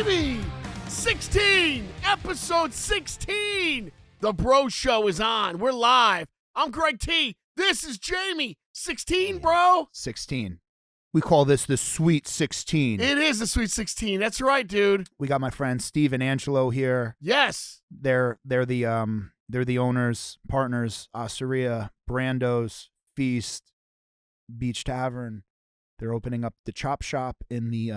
baby! 16! Episode 16! The Bro Show is on. We're live. I'm Greg T. This is Jamie. 16, bro? 16. We call this the Sweet 16. It is the Sweet 16. That's right, dude. We got my friends Steve and Angelo here. Yes. They're the owners, partners, Osteria, Brando's, Feast, Beach Tavern. They're opening up the Chop Shop in the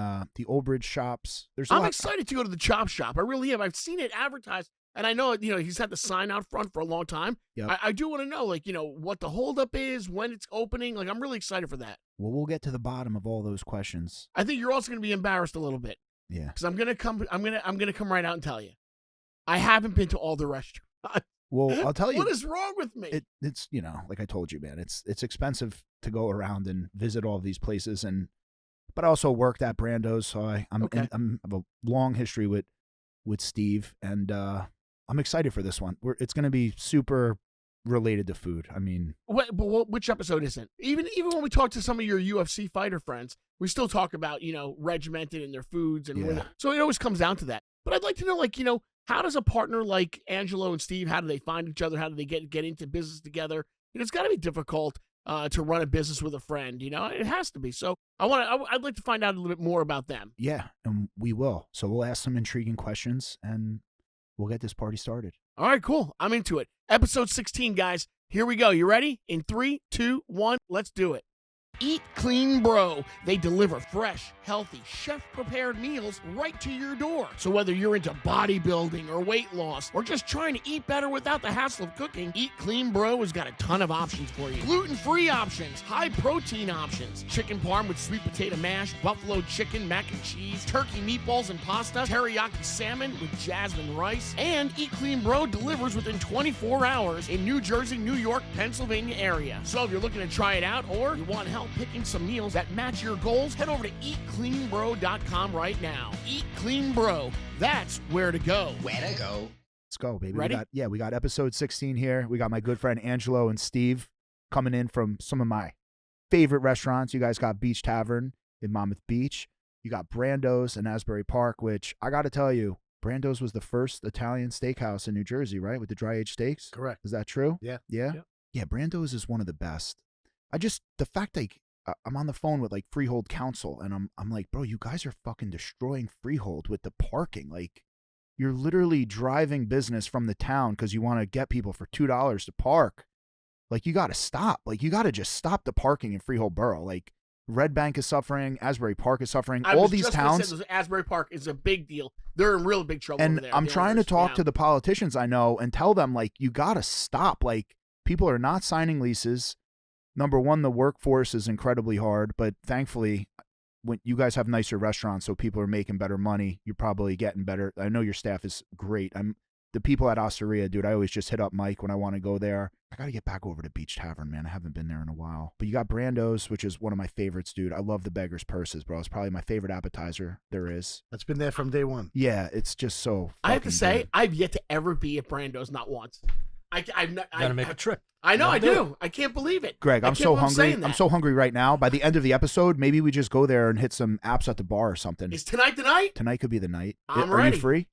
Old Bridge shops. I'm excited to go to the Chop Shop. I really am. I've seen it advertised, and I know he's had the sign out front for a long time. Yep. I do want to know, what the holdup is, when it's opening. I'm really excited for that. Well, we'll get to the bottom of all those questions. I think you're also going to be embarrassed a little bit. Yeah. Because I'm gonna come right out and tell you, I haven't been to all the restaurants. Well, I'll tell you. What is wrong with me? It's like I told you, man. It's expensive to go around and visit all of these places, but I also worked at Brando's, so I have a long history with Steve, and I'm excited for this one. It's going to be super related to food. I mean, which episode isn't? Even when we talk to some of your UFC fighter friends, we still talk about regimented and their foods, and so it always comes down to that. But I'd like to know, how does a partner like Angelo and Steve, how do they find each other? How do they get into business together? It's got to be difficult to run a business with a friend. It has to be. So I'd like to find out a little bit more about them. Yeah, and we will. So we'll ask some intriguing questions, and we'll get this party started. All right, cool. I'm into it. Episode 16, guys. Here we go. You ready? In 3, 2, 1, let's do it. Eat Clean Bro. They deliver fresh, healthy, chef-prepared meals right to your door. So whether you're into bodybuilding or weight loss or just trying to eat better without the hassle of cooking, Eat Clean Bro has got a ton of options for you. Gluten-free options, high-protein options, chicken parm with sweet potato mash, buffalo chicken, mac and cheese, turkey meatballs and pasta, teriyaki salmon with jasmine rice, and Eat Clean Bro delivers within 24 hours in New Jersey, New York, Pennsylvania area. So if you're looking to try it out or you want help picking some meals that match your goals, head over to eatcleanbro.com right now. Eat Clean Bro. That's where to go. Where to go. Let's go, baby. Ready? We got episode 16 here. We got my good friend Angelo and Steve coming in from some of my favorite restaurants. You guys got Beach Tavern in Monmouth Beach. You got Brando's in Asbury Park, which I got to tell you, Brando's was the first Italian steakhouse in New Jersey, right? With the dry aged steaks? Correct. Is that true? Yeah. Yeah? Yeah, Brando's is one of the best. The fact that I'm on the phone with Freehold Council, and I'm like, bro, you guys are fucking destroying Freehold with the parking. You're literally driving business from the town because you want to get people for $2 to park. You got to stop. You got to just stop the parking in Freehold Borough. Red Bank is suffering. Asbury Park is suffering. All these towns. Asbury Park is a big deal. They're in real big trouble and over there. I'm trying to talk to the politicians I know and tell them, you got to stop. People are not signing leases. Number one, the workforce is incredibly hard, but thankfully, when you guys have nicer restaurants, so people are making better money, you're probably getting better. I know your staff is great. The people at Osteria, dude, I always just hit up Mike when I want to go there. I got to get back over to Beach Tavern, man. I haven't been there in a while. But you got Brando's, which is one of my favorites, dude. I love the Beggar's Purses, bro. It's probably my favorite appetizer there is. That's been there from day one. Yeah, it's just so I have to say, good. I've yet to ever be at Brando's, not once. I've not. Gotta make a trip. I know, I do. I can't believe it. Greg, I'm so hungry. I'm so hungry right now. By the end of the episode, maybe we just go there and hit some apps at the bar or something. Is tonight the night? Tonight could be the night. I'm Are ready. you free?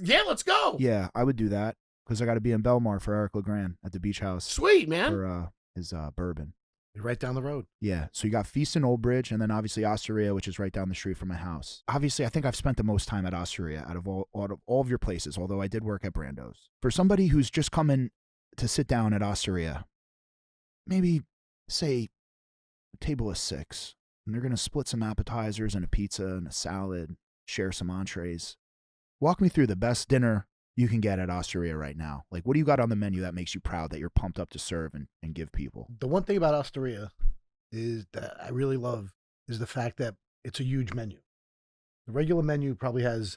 Yeah, let's go. Yeah, I would do that because I got to be in Belmar for Eric LeGrand at the beach house. Sweet, man. For his bourbon. You're right down the road. Yeah, so you got Feast in Old Bridge, and then obviously Osteria, which is right down the street from my house. Obviously, I think I've spent the most time at Osteria out of all of your places, although I did work at Brando's. For somebody who's just coming to sit down at Osteria, maybe say a table of 6, and they're going to split some appetizers and a pizza and a salad, share some entrees. Walk me through the best dinner you can get at Osteria right now. What do you got on the menu that makes you proud, that you're pumped up to serve and give people? The one thing about Osteria is that I really love is the fact that it's a huge menu. The regular menu probably has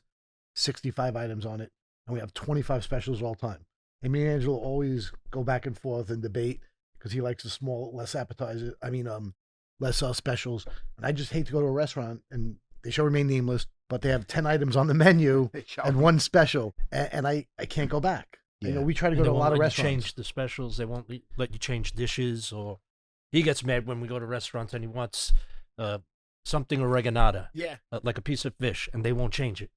65 items on it, and we have 25 specials all time. And me and Angelo always go back and forth and debate because he likes the small, less appetizer. Less specials. And I just hate to go to a restaurant and they shall remain nameless, but they have 10 items on the menu and one special, and I can't go back. Yeah. We try to go to a lot of restaurants. Change the specials. They won't let you change dishes, or he gets mad when we go to restaurants and he wants something oreganata, yeah, like a piece of fish, and they won't change it.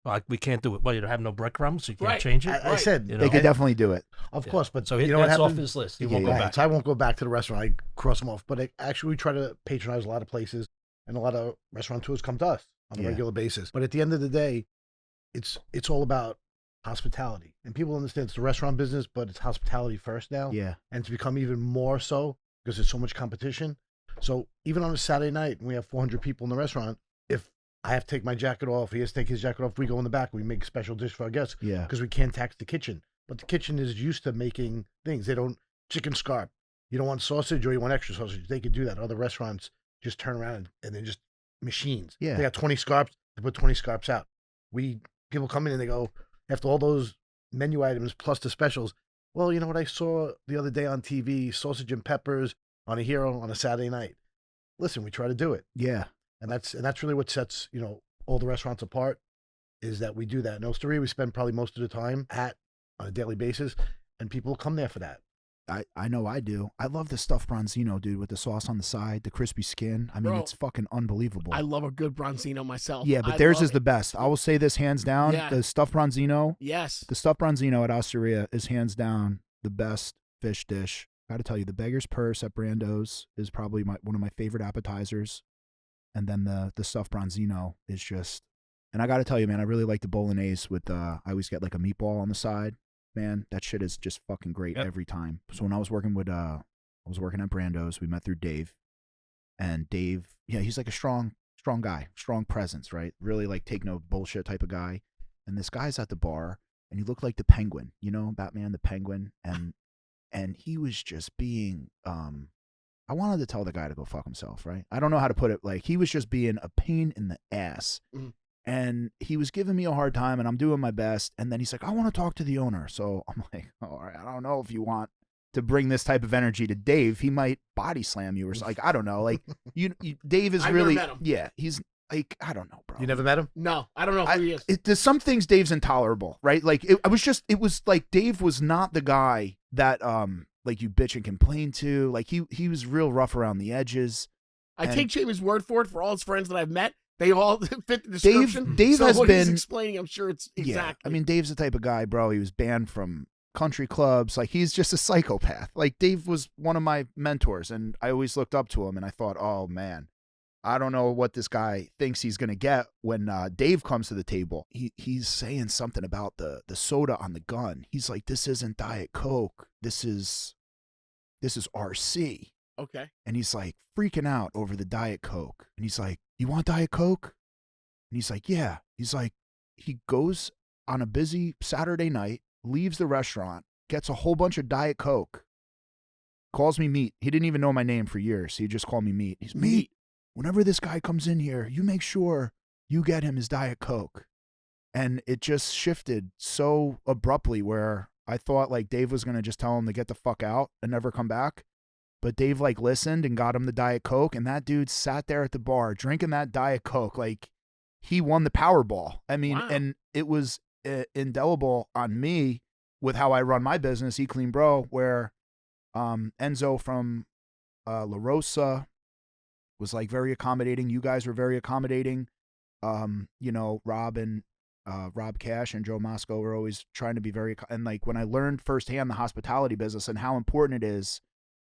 Like, we can't do it. Well, you have no breadcrumbs, so you can't Right. change it. I said, You They know? could definitely do it. of Yeah. course, but So you know what that's off happened? his list. He Yeah, won't go Right, back. so I won't go back to the restaurant. I cross them off. But actually, we try to patronize a lot of places, and a lot of restaurateurs come to us on a Yeah. regular basis. But at the end of the day, it's all about hospitality. And people understand it's the restaurant business, but it's hospitality first now. Yeah. And it's become even more so because there's so much competition. So even on a Saturday night, and we have 400 people in the restaurant, if I have to take my jacket off, he has to take his jacket off, we go in the back, we make a special dish for our guests Yeah. because we can't tax the kitchen. But the kitchen is used to making things. They don't, chicken scarp. You don't want sausage or you want extra sausage. They could do that. Other restaurants just turn around and they're just machines. Yeah. They got 20 scarps, they put 20 scarps out. People come in and they go, after all those menu items plus the specials, well, you know what I saw the other day on TV, sausage and peppers on a hero on a Saturday night. Listen, we try to do it. Yeah. And that's really what sets, all the restaurants apart is that we do that. In Osteria, we spend probably most of the time on a daily basis, and people come there for that. I know I do. I love the stuffed bronzino, dude, with the sauce on the side, the crispy skin. I mean, Bro, it's fucking unbelievable. I love a good bronzino myself. Yeah, but I theirs love is the it. best. I will say this hands down. Yeah. The stuffed bronzino, Yes. the stuffed bronzino at Osteria is hands down the best fish dish. Got to tell you, the beggar's purse at Brando's is probably one of my favorite appetizers, and then the stuffed bronzino is just. And I got to tell you, man, I really like the bolognese with. I always get like a meatball on the side. Man, that shit is just fucking great every time. So when I was working with, I was working at Brando's. We met through Dave, and Dave, yeah, he's like a strong guy, strong presence, right? Really like take no bullshit type of guy. And this guy's at the bar, and he looked like the Penguin, Batman, the Penguin, and he was just being, I wanted to tell the guy to go fuck himself, right? I don't know how to put it. Like he was just being a pain in the ass. Mhm. And he was giving me a hard time, and I'm doing my best. And then he's like, I want to talk to the owner. So I'm like, all right, I don't know if you want to bring this type of energy to Dave. He might body slam you or something. Like, I don't know. Like, Dave is I've really, never met him. yeah, he's like, I don't know, bro. You never met him? No, I don't know who he is. There's some things Dave's intolerable, right? Like, it was like Dave was not the guy that, like you bitch and complain to. Like, he was real rough around the edges. I take Jamie's word for it. For all his friends that I've met, they all fit the description. Dave so has what he's been explaining. I'm sure it's exactly. Yeah, I mean, Dave's the type of guy, bro. He was banned from country clubs. Like, he's just a psychopath. Like, Dave was one of my mentors, and I always looked up to him, and I thought, oh, man, I don't know what this guy thinks he's going to get when Dave comes to the table. He's saying something about the soda on the gun. He's like, this isn't Diet Coke. This is RC. Okay. And he's like freaking out over the Diet Coke. And he's like, you want Diet Coke? And he's like, yeah. He's like, he goes on a busy Saturday night, leaves the restaurant, gets a whole bunch of Diet Coke, calls me Meat. He didn't even know my name for years. He just called me Meat. He's Meat. Whenever this guy comes in here, you make sure you get him his Diet Coke. And it just shifted so abruptly where I thought like Dave was going to just tell him to get the fuck out and never come back. But Dave like listened and got him the Diet Coke, and that dude sat there at the bar drinking that Diet Coke like he won the Powerball. I mean, Wow. and it was indelible on me with how I run my business, Eat Clean Bro, where Enzo from La Rosa was like very accommodating. You guys were very accommodating. Rob and Rob Cash and Joe Mosco were always trying to be and like when I learned firsthand the hospitality business and how important it is,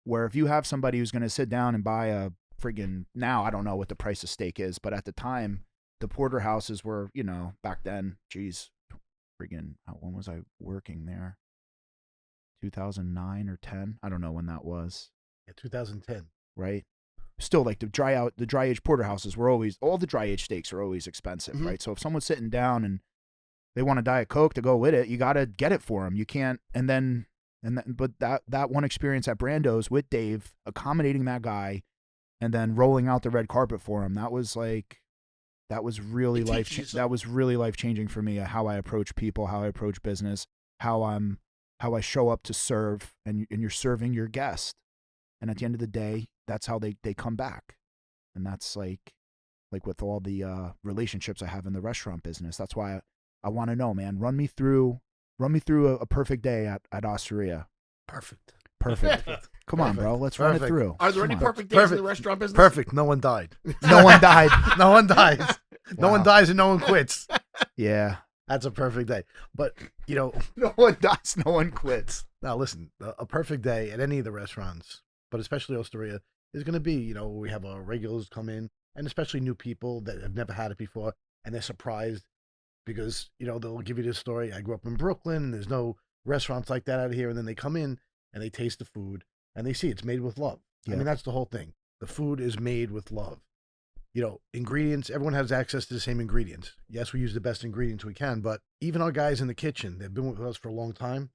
where if you have somebody who's going to sit down and buy a friggin', now I don't know what the price of steak is, but at the time the porterhouses were, back then, geez, friggin', when was I working there? 2009 or 10? I don't know when that was. Yeah, 2010. Right? Still, like the dry age porterhouses were always, all the dry age steaks are always expensive, Mhm. right? So if someone's sitting down and they want a Diet Coke to go with it, you got to get it for them. You can't, but that one experience at Brando's with Dave, accommodating that guy, and then rolling out the red carpet for him, that was really It teaches you that was really life changing for me. How I approach people, how I approach business, how I show up to serve, and you're serving your guest, and at the end of the day, that's how they come back, and that's like with all the relationships I have in the restaurant business. That's why I want to know, man. Run me through a perfect day at Osteria. Perfect. Come on, bro. Let's run it Perfect. through. Are there Come any on. perfect days in Perfect. the restaurant business? Perfect. No one died. No one died. No one dies. No one Wow. dies and no one quits. Yeah. That's a perfect day. But, No one dies, no one quits. now listen, a perfect day at any of the restaurants, but especially Osteria, is going to be, we have our regulars come in, and especially new people that have never had it before, and they're surprised because, they'll give you this story. I grew up in Brooklyn, and there's no restaurants like that out here. And then they come in and they taste the food and they see it's made with love. Yeah. I mean, that's the whole thing. The food is made with love. Ingredients, everyone has access to the same ingredients. Yes, we use the best ingredients we can, but even our guys in the kitchen, they've been with us for a long time.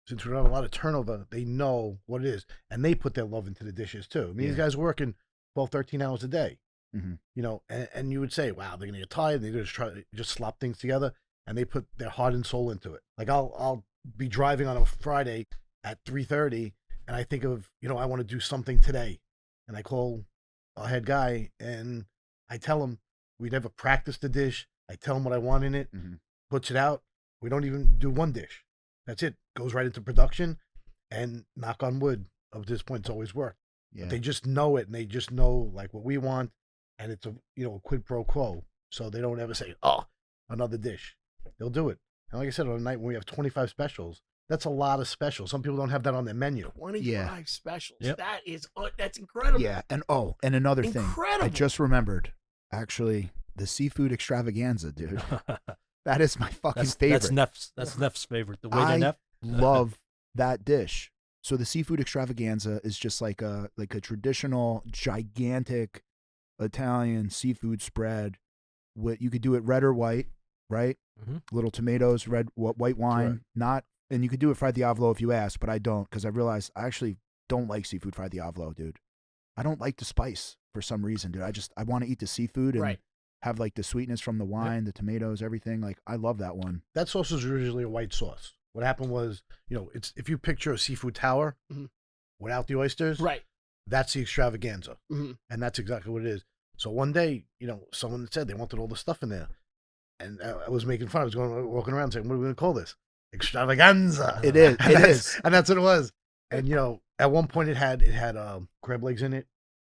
Since we don't have a lot of turnover, they know what it is. And they put their love into the dishes too. I mean, these guys are working 12, 13 hours a day. Mm-hmm. And you would say, wow, they're going to get tired. They're going to try to just slop things together. And they put their heart and soul into it. Like I'll be driving on a Friday at 3:30, and I think of, I want to do something today. And I call our head guy and I tell him we never practiced the dish. I tell him what I want in it, puts it out. We don't even do one dish. That's it. Goes right into production, and knock on wood, up to this point, it's always worked. Yeah. But they just know it, and they just know like what we want, and it's a quid pro quo. So they don't ever say, oh, another dish. They'll do it. And like I said, on a night when we have 25 specials, that's a lot of specials. Some people don't have that on their menu. 25 specials. Yep. That's incredible. Yeah, and another thing. Incredible. I just remembered, actually, the seafood extravaganza, dude. That is my fucking favorite. That's Neff's favorite. The waiter Neff. Love that dish. So the seafood extravaganza is just like a traditional, gigantic Italian seafood spread. You could do it red or white, right? Mm-hmm. Little tomatoes, white wine, and you could do it fried diavolo if you ask, but I don't, because I realized I actually don't like seafood fried diavolo, dude. I don't like the spice for some reason, dude. I want to eat the seafood and have like the sweetness from the wine, the tomatoes, everything. Like, I love that one. That sauce is usually a white sauce. What happened was, it's if you picture a seafood tower without the oysters, that's the extravaganza, and that's exactly what it is. So one day, someone said they wanted all the stuff in there, and I was making fun. I was walking around saying, "What are we going to call this? Extravaganza." It is. And that's what it was. And at one point it had crab legs in it.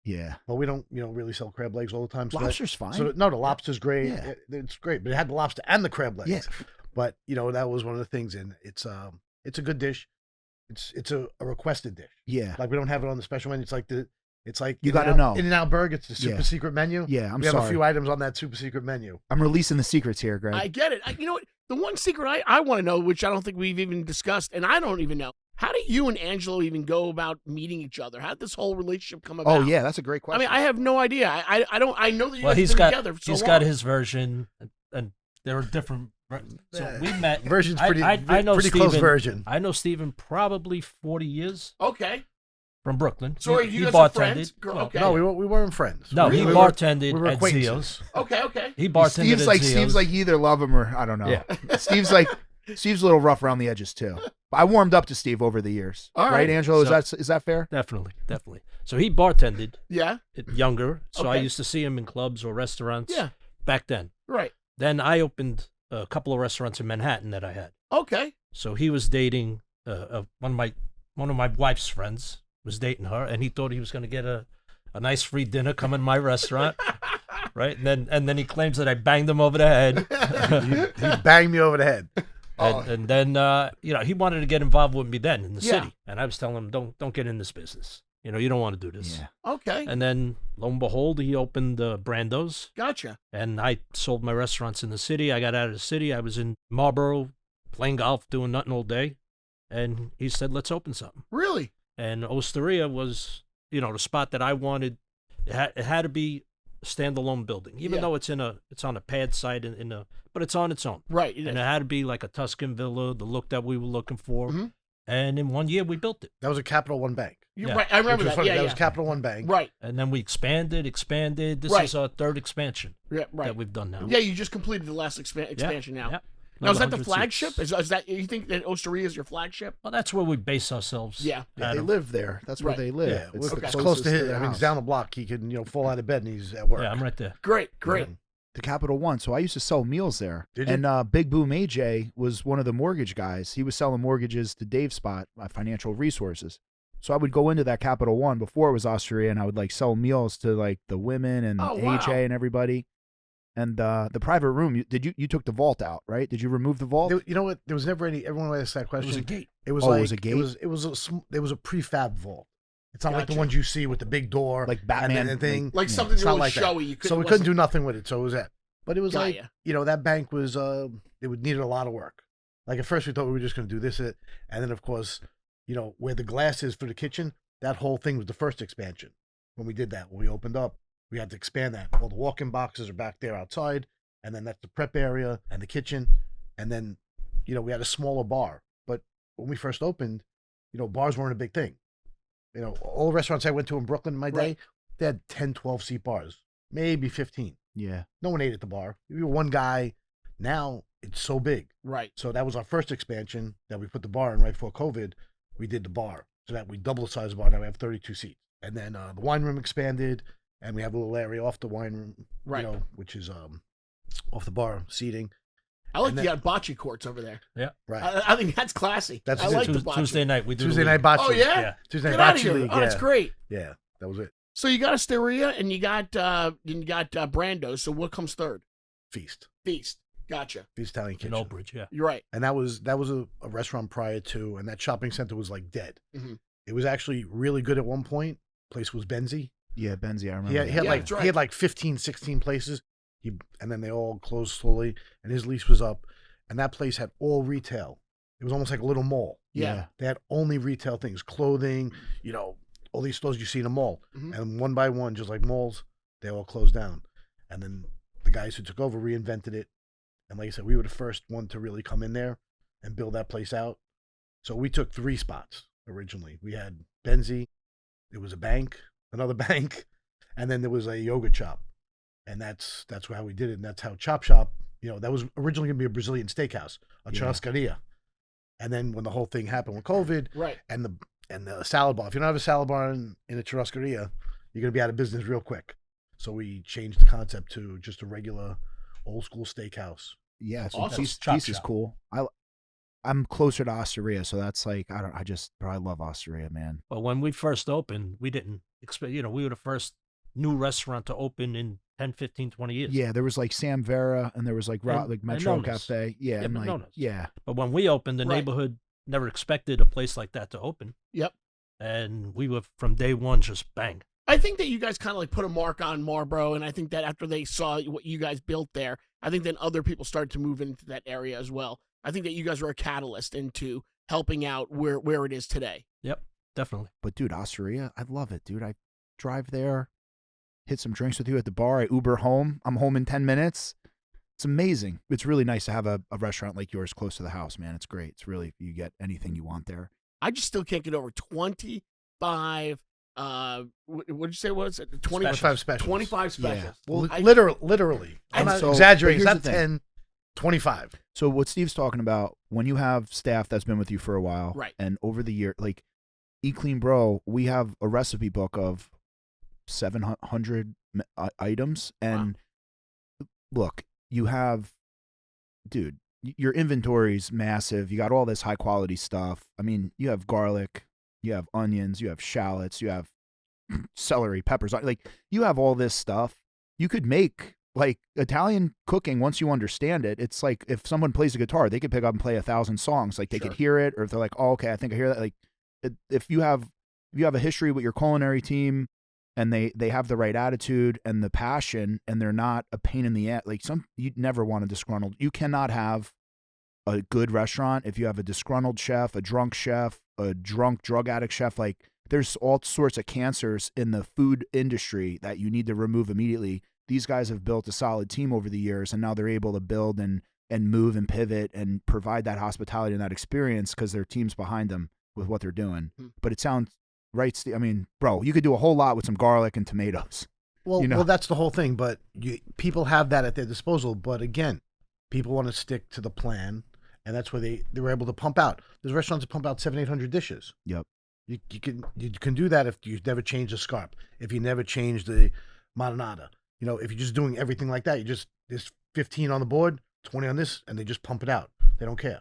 Yeah. Well, we don't really sell crab legs all the time. So Lobster's fine. So no, the lobster's great. Yeah. It's great, but it had the lobster and the crab legs. Yeah. But that was one of the things, and it's a good dish. It's a requested dish. Yeah. Like we don't have it on the special menu. It's like You got to know. In-N-Out Burger. It's the super secret menu. Yeah, we have a few items on that super secret menu. I'm releasing the secrets here, Greg. I get it. You know what? The one secret I want to know, which I don't think we've even discussed, and I don't even know, how do you and Angelo even go about meeting each other? How did this whole relationship come about? Oh yeah, that's a great question. I mean, I have no idea. I don't. I know that you guys He's have been got together for so he's long. got his version, and there are different. So we met. Version's pretty. I know pretty Steven, close version. I know Steven probably 40 years Okay. from Brooklyn. So he you guys are friends? bartended. Okay. No, we weren't friends. No, he We bartended were at acquaintances. Zio's. Okay. He bartended at Zio's. Steve's like you either love him or I don't know. Yeah. Steve's a little rough around the edges too. I warmed up to Steve over the years. All right. Angelo? Is that fair? Definitely. So he bartended Yeah. younger. So I Okay. usst to see him in clubs or restaurants. Yeah. Back then. Right. Then I opened a couple of restaurants in Manhattan that I had. Okay. So he was dating one of my wife's friends was dating her, and he thought he was going to get a nice free dinner come in my restaurant, right? And then he claims that I banged him over the head. He banged me over the head. And then he wanted to get involved with me then in the Yeah. city, and I was telling him don't get in this business. You don't want to do this. Yeah. Okay. And then lo and behold, he opened Brando's, Gotcha. and I sold my restaurants in the city. I got out of the city. I was in Marlboro playing golf, doing nothing all day, and he said, "Let's open something." Really? And Osteria was, the spot that I wanted. It had to be a standalone building, even though it's on a pad site but it's on its own. Right. And it had to be like a Tuscan villa, the look that we were looking for. Mm-hmm. And in 1 year, we built it. That was a Capital One bank. You're Yeah. right. I remember Which was that. funny. Yeah. That Yeah. was Capital One bank. Right. And then we expanded. This Right. is our third expansion Yeah. Right. that we've done now. Yeah. You just completed the last expansion now. Yeah. Now, is that Another the 100 flagship? seats. Is that you think that Osteria is your flagship? Well, that's where we base ourselves. Yeah. Yeah, they Adam. live there. That's where Right. they live. Yeah, It's the it's close closest to his. their I mean, house. it's down the block. He can fall out of bed and he's at work. Yeah, I'm right there. Great. Great. Yeah. The Capital One. So I used to sell meals there. Did you? And Big Boom AJ was one of the mortgage guys. He was selling mortgages to Dave's spot, Financial Resources. So I would go into that Capital One before it was Osteria, and I would sell meals to the women and Oh, wow. AJ and everybody. And the private room, you took the vault out, right? Did you remove the vault? You know what? There was never any. Everyone asked that question. It was a gate. It was Oh, it like was a gate? It was a prefab vault. It's not like the Gotcha. ones you see with the big door, Like Batman, and thing. Like Yeah. something It's not really like that. showy. You So we couldn't do nothing with it. So it was that. But it was Got like ya. that bank was it would needed a lot of work. Like at first we thought we were just going to do this, and then of course, where the glass is for the kitchen, that whole thing was the first expansion. When we did that, when we opened up, we had to expand that. All the walk-in boxes are back there outside, and then that's the prep area and the kitchen, and then we had a smaller bar. But when we first opened, bars weren't a big thing. All the restaurants I went to in Brooklyn in my day, Right. they had 10, 12 seat bars, maybe 15. Yeah. No one ate at the bar. You were one guy. Now it's so big. Right. So that was our first expansion that we put the bar in right before COVID. We did the bar so that we double the size of the bar. Now we have 32 seats. And then the wine room expanded, and we have a little area off the wine room, Right. which is off the bar seating. I like And you then- got bocce courts over there. Right. I think that's classy. That's I it. like the bocce. Tuesday night we do Tuesday the night league. bocce. Oh yeah. Yeah. Tuesday Get night out of bocce here. league. Oh, that's yeah. great. Yeah, that was it. So you got Osteria and you got Brando. So what comes third? Feast. Feast. Gotcha. Feast Italian in Kitchen. Old Bridge. Yeah. You're right. And that was a restaurant prior to, and that shopping center was like dead. Mhm. It was actually really good at one point. Place was Benzie. Yeah, Benzie, I remember. He had Yeah, like that's right. he had like 15, 16 places. And then they all closed slowly, and his lease was up. And that place had all retail. It was almost like a little mall. Yeah. They had only retail things, clothing, all these stores you see in a mall. Mhm. And one by one, just like malls, they all closed down. And then the guys who took over reinvented it. And like I said, we were the first one to really come in there and build that place out. So we took 3 spots originally. We had Benzie, there was a bank, another bank, and then there was a yoga shop. And that's how we did it. And that's how Chop Shop, that was originally going to be a Brazilian steakhouse, a Yeah. churrascaria. And then when the whole thing happened with COVID Right. and the salad bar, if you don't have a salad bar in a churrascaria, you're going to be out of business real quick. So we changed the concept to just a regular old school steakhouse. Yeah, so Awesome. Feast Chop is shop. cool. I'm closer to Osteria, so that's like I love Osteria, man. But when we first opened, we didn't expect. We were the first new restaurant to open in 10, 15, 20 years. Yeah, there was like Sam Vera, and there was like And Metro Nona's. Cafe. Yeah, Yeah, and but like Nona's. yeah, But when we opened, the Right. neighborhood never expected a place like that to open. Yep. And we were from day one just bang. I think that you guys kind of like put a mark on Marlboro, and I think that after they saw what you guys built there, I think then other people started to move into that area as well. I think that you guys were a catalyst into helping out where it is today. Yep, definitely. but dude, Osteria, I love it, dude. I drive there, hit some drinks with you at the bar. I Uber home. I'm home in 10 minutes. It's amazing. It's really nice to have a restaurant like yours close to the house, man. It's great. It's really, you get anything you want there. I just still can't get over 25. What did you say? What was it? 25 specials. 25 Yeah. specials. Well, I- literally. I'm And not so- exaggerating. It's but not here's the thing. 10, 25. So what Steve's talking about, when you have staff that's been with you for a while, Right. and over the year, like Eat Clean Bro, we have a recipe book of 700 items, and look, you have, dude, your inventory's massive. You got all this high quality stuff. I mean, you have garlic, you have onions, you have shallots, you have celery, peppers. Like, you have all this stuff. You could make like Italian cooking once you understand it. It's like if someone plays a guitar, they could pick up and play 1,000 songs. Like they Sure. could hear it, or if they're like, "Oh, okay, I think I hear that." Like, if you have a history with your culinary team, and they have the right attitude and the passion, and they're not a pain in the ass. Like you'd never want a disgruntled. You cannot have a good restaurant if you have a disgruntled chef, a drunk chef, a drunk drug addict chef. Like there's all sorts of cancers in the food industry that you need to remove immediately. These guys have built a solid team over the years, and now they're able to build and move and pivot and provide that hospitality and that experience because their team's behind them with what they're doing. But it sounds right, Steve. I mean, bro, you could do a whole lot with some garlic and tomatoes. Well, You know. well, that's the whole thing. But people have that at their disposal. But again, people want to stick to the plan, and that's where they were able to pump out. There's restaurants that pump out 700, 800 dishes. Yep. You can do that if you never change the scarp, if you never change the marinara. If you're just doing everything like that, there's 15 on the board, 20 on this, and they just pump it out. They don't care.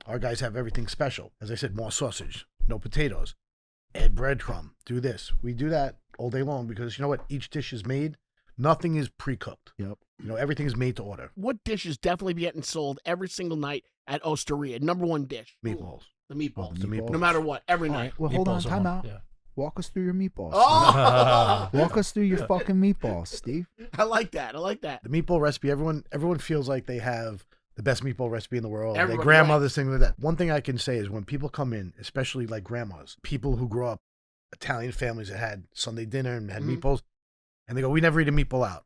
Our guys have everything special. As I said, more sausage, no potatoes, add breadcrumb, do this. We do that all day long because you know what? Each dish is made Nothing is pre-cooked. Yep. You know, everything is made to order. What dish is definitely getting sold every single night at Osteria? Number one dish. Meatballs. The meatballs. The meatballs. No matter what, every All night. right. Well, hold on. Meatballs are Time one, out. Yeah. Walk us through your meatballs. Oh, Walk us through your fucking meatballs, Steve. The meatball recipe, everyone feels like they have the best meatball recipe in the world. Their Everybody, grandmother's thing like that. One thing I can say is when people come in, especially like grandmas, people who grew up, Italian families that had Sunday dinner and had meatballs, and they go, we never eat a meatball out.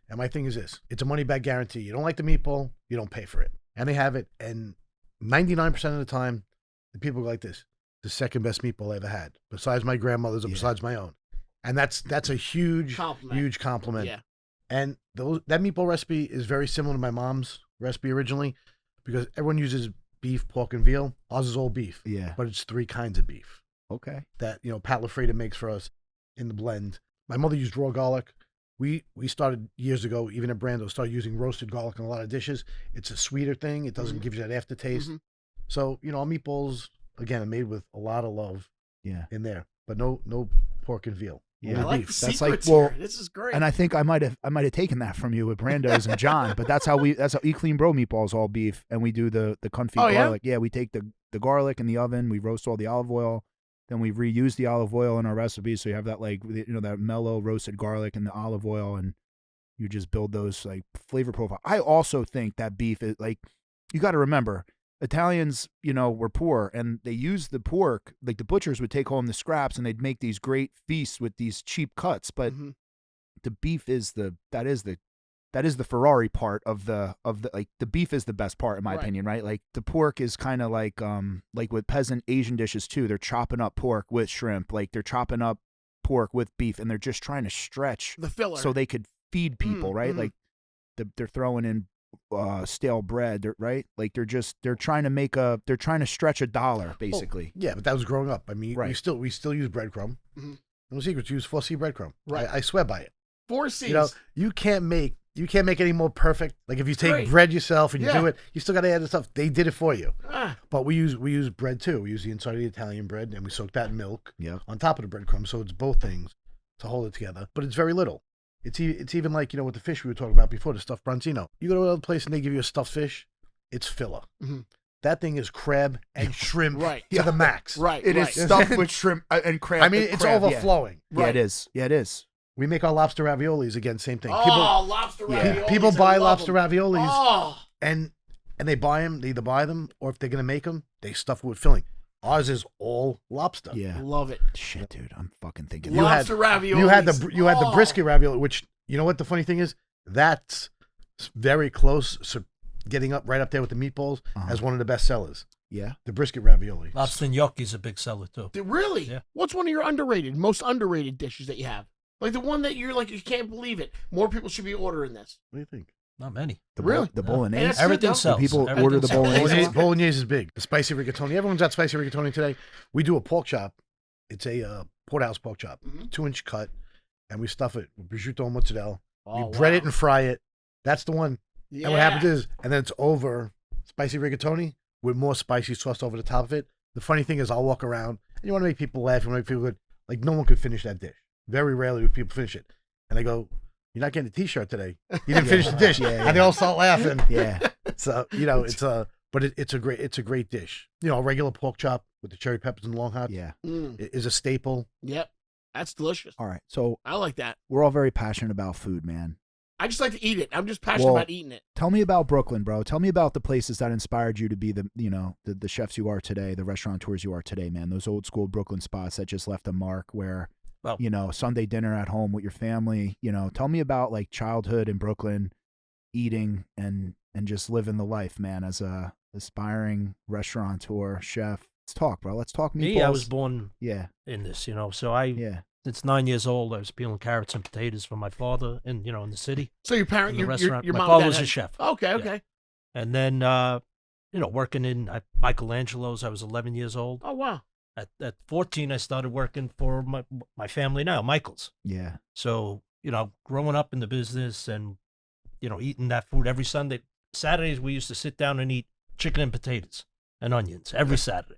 And my thing is this, it's a money back guarantee. You don't like the meatball, you don't pay for it. And they have it, and 99% of the time, the people go like this, the second best meatball I ever had, besides my grandmother's or besides my own. And that's a huge compliment. Yeah. And that meatball recipe is very similar to my mom's recipe originally, because everyone uses beef, pork, and veal. Ours is all beef. Yeah. But it's 3 kinds of beef Okay. that, you know, Pat LaFreda makes for us in the blend. My mother used raw garlic. We started years ago, even at Brando, started using roasted garlic in a lot of dishes. It's a sweeter thing. It doesn't give you that aftertaste. So, you know, our meatballs, again, are made with a lot of love in there, but no pork and veal. Yeah. I Only like beef. the That's secrets like- well, here. This is great. And I think I might have taken that from you with Brando's and John, but that's how we clean bro meatballs, all beef, and we do the confit garlic. Yeah, we take the garlic in the oven, we roast all the olive oil, then we reuse the olive oil in our recipes, so you have that, like, you know, that mellow roasted garlic and the olive oil, and you just build those like flavor profile. I also think that beef is like, you got to remember, Italians, you know, were poor, and they used the pork, like the butchers would take home the scraps and they'd make these great feasts with these cheap cuts, but the beef is the Ferrari part of the like, the beef is the best part in my opinion, right? Like the pork is kind of like with peasant Asian dishes too. They're chopping up pork with shrimp, like they're chopping up pork with beef, and they're just trying to stretch the filler so they could feed people, right? Like they're throwing in stale bread, right? Like they're trying to stretch $1 basically. Yeah, but that was growing up. I mean, we still use breadcrumb. No secrets. Use 4C breadcrumb. Right. I swear by it. 4C's. You know, you can't make any more perfect. Like if you take bread yourself and you do it, you still got to add the stuff. They did it for you. But we use bread too. We use the inside of the Italian bread, and we soak that in milk on top of the breadcrumb. So it's both things to hold it together. But it's very little. It's even like, you know, with the fish we were talking about before, the stuffed branzino. You go to another place and they give you a stuffed fish, it's filler. That thing is crab and shrimp to the max. It is stuffed with shrimp and crab. I mean, it's overflowing. Yeah, it is. Yeah, it is. We make our lobster raviolis, again, same thing. Lobster raviolis. People buy lobster raviolis, Oh. and they buy them. They either buy them, or if they're gonna make them, they stuff it with filling. Ours is all lobster. Yeah, Love it. Shit, dude, I'm fucking thinking. Lobster raviolis. You had the brisket ravioli, which, you know what the funny thing is, that's very close. So getting up right up there with the meatballs as one of the best sellers. Yeah, the brisket ravioli. Lobster gnocchi is a big seller too. Really? Yeah. What's one of your most underrated dishes that you have? Like the one that you're like, you can't believe it. More people should be ordering this. What do you think? Not many. The bolognese. That's Everything good, sells. People Everything order the sells. bolognese. Bolognese is big. The spicy rigatoni. Everyone's got spicy rigatoni today. We do a pork chop. It's a porterhouse pork chop, 2-inch cut, and we stuff it with prosciutto and mozzarella. We bread it and fry it. That's the one. Yeah. And what happens is, and then it's over spicy rigatoni with more spicy sauce over the top of it. The funny thing is, I'll walk around, and you want to make people laugh, you want to make people good. Like, no one could finish that dish. Very rarely do people finish it. And I go, you're not getting a T-shirt today. You didn't finish the dish. And they all start laughing. Yeah. So, you know, it's a great dish. You know, a regular pork chop with the cherry peppers and long hots is a staple. Yep. That's delicious. All right, so I like that. we're all very passionate about food, man. I just like to eat it. I'm just passionate about eating it. Tell me about Brooklyn, bro. Tell me about the places that inspired you to be the chefs you are today, the restaurateurs you are today, man. Those old school Brooklyn spots that just left a mark where, you know, Sunday dinner at home with your family, you know. Tell me about like childhood in Brooklyn, eating and just living the life, man, as a aspiring restaurateur, chef. Let's talk, bro. Let's talk meatballs. Me, I was born in this, you know. So since 9 years old, I was peeling carrots and potatoes for my father in the city. So your parent, your restaurant. your my mom father and was dad a chef. Okay. Yeah. And then, working in Michelangelo's, I was 11 years old. Oh, wow. At 14, I started working for my family now, Michael's. Yeah. So, growing up in the business and, eating that food every Sunday. Saturdays, we used to sit down and eat chicken and potatoes and onions every Saturday.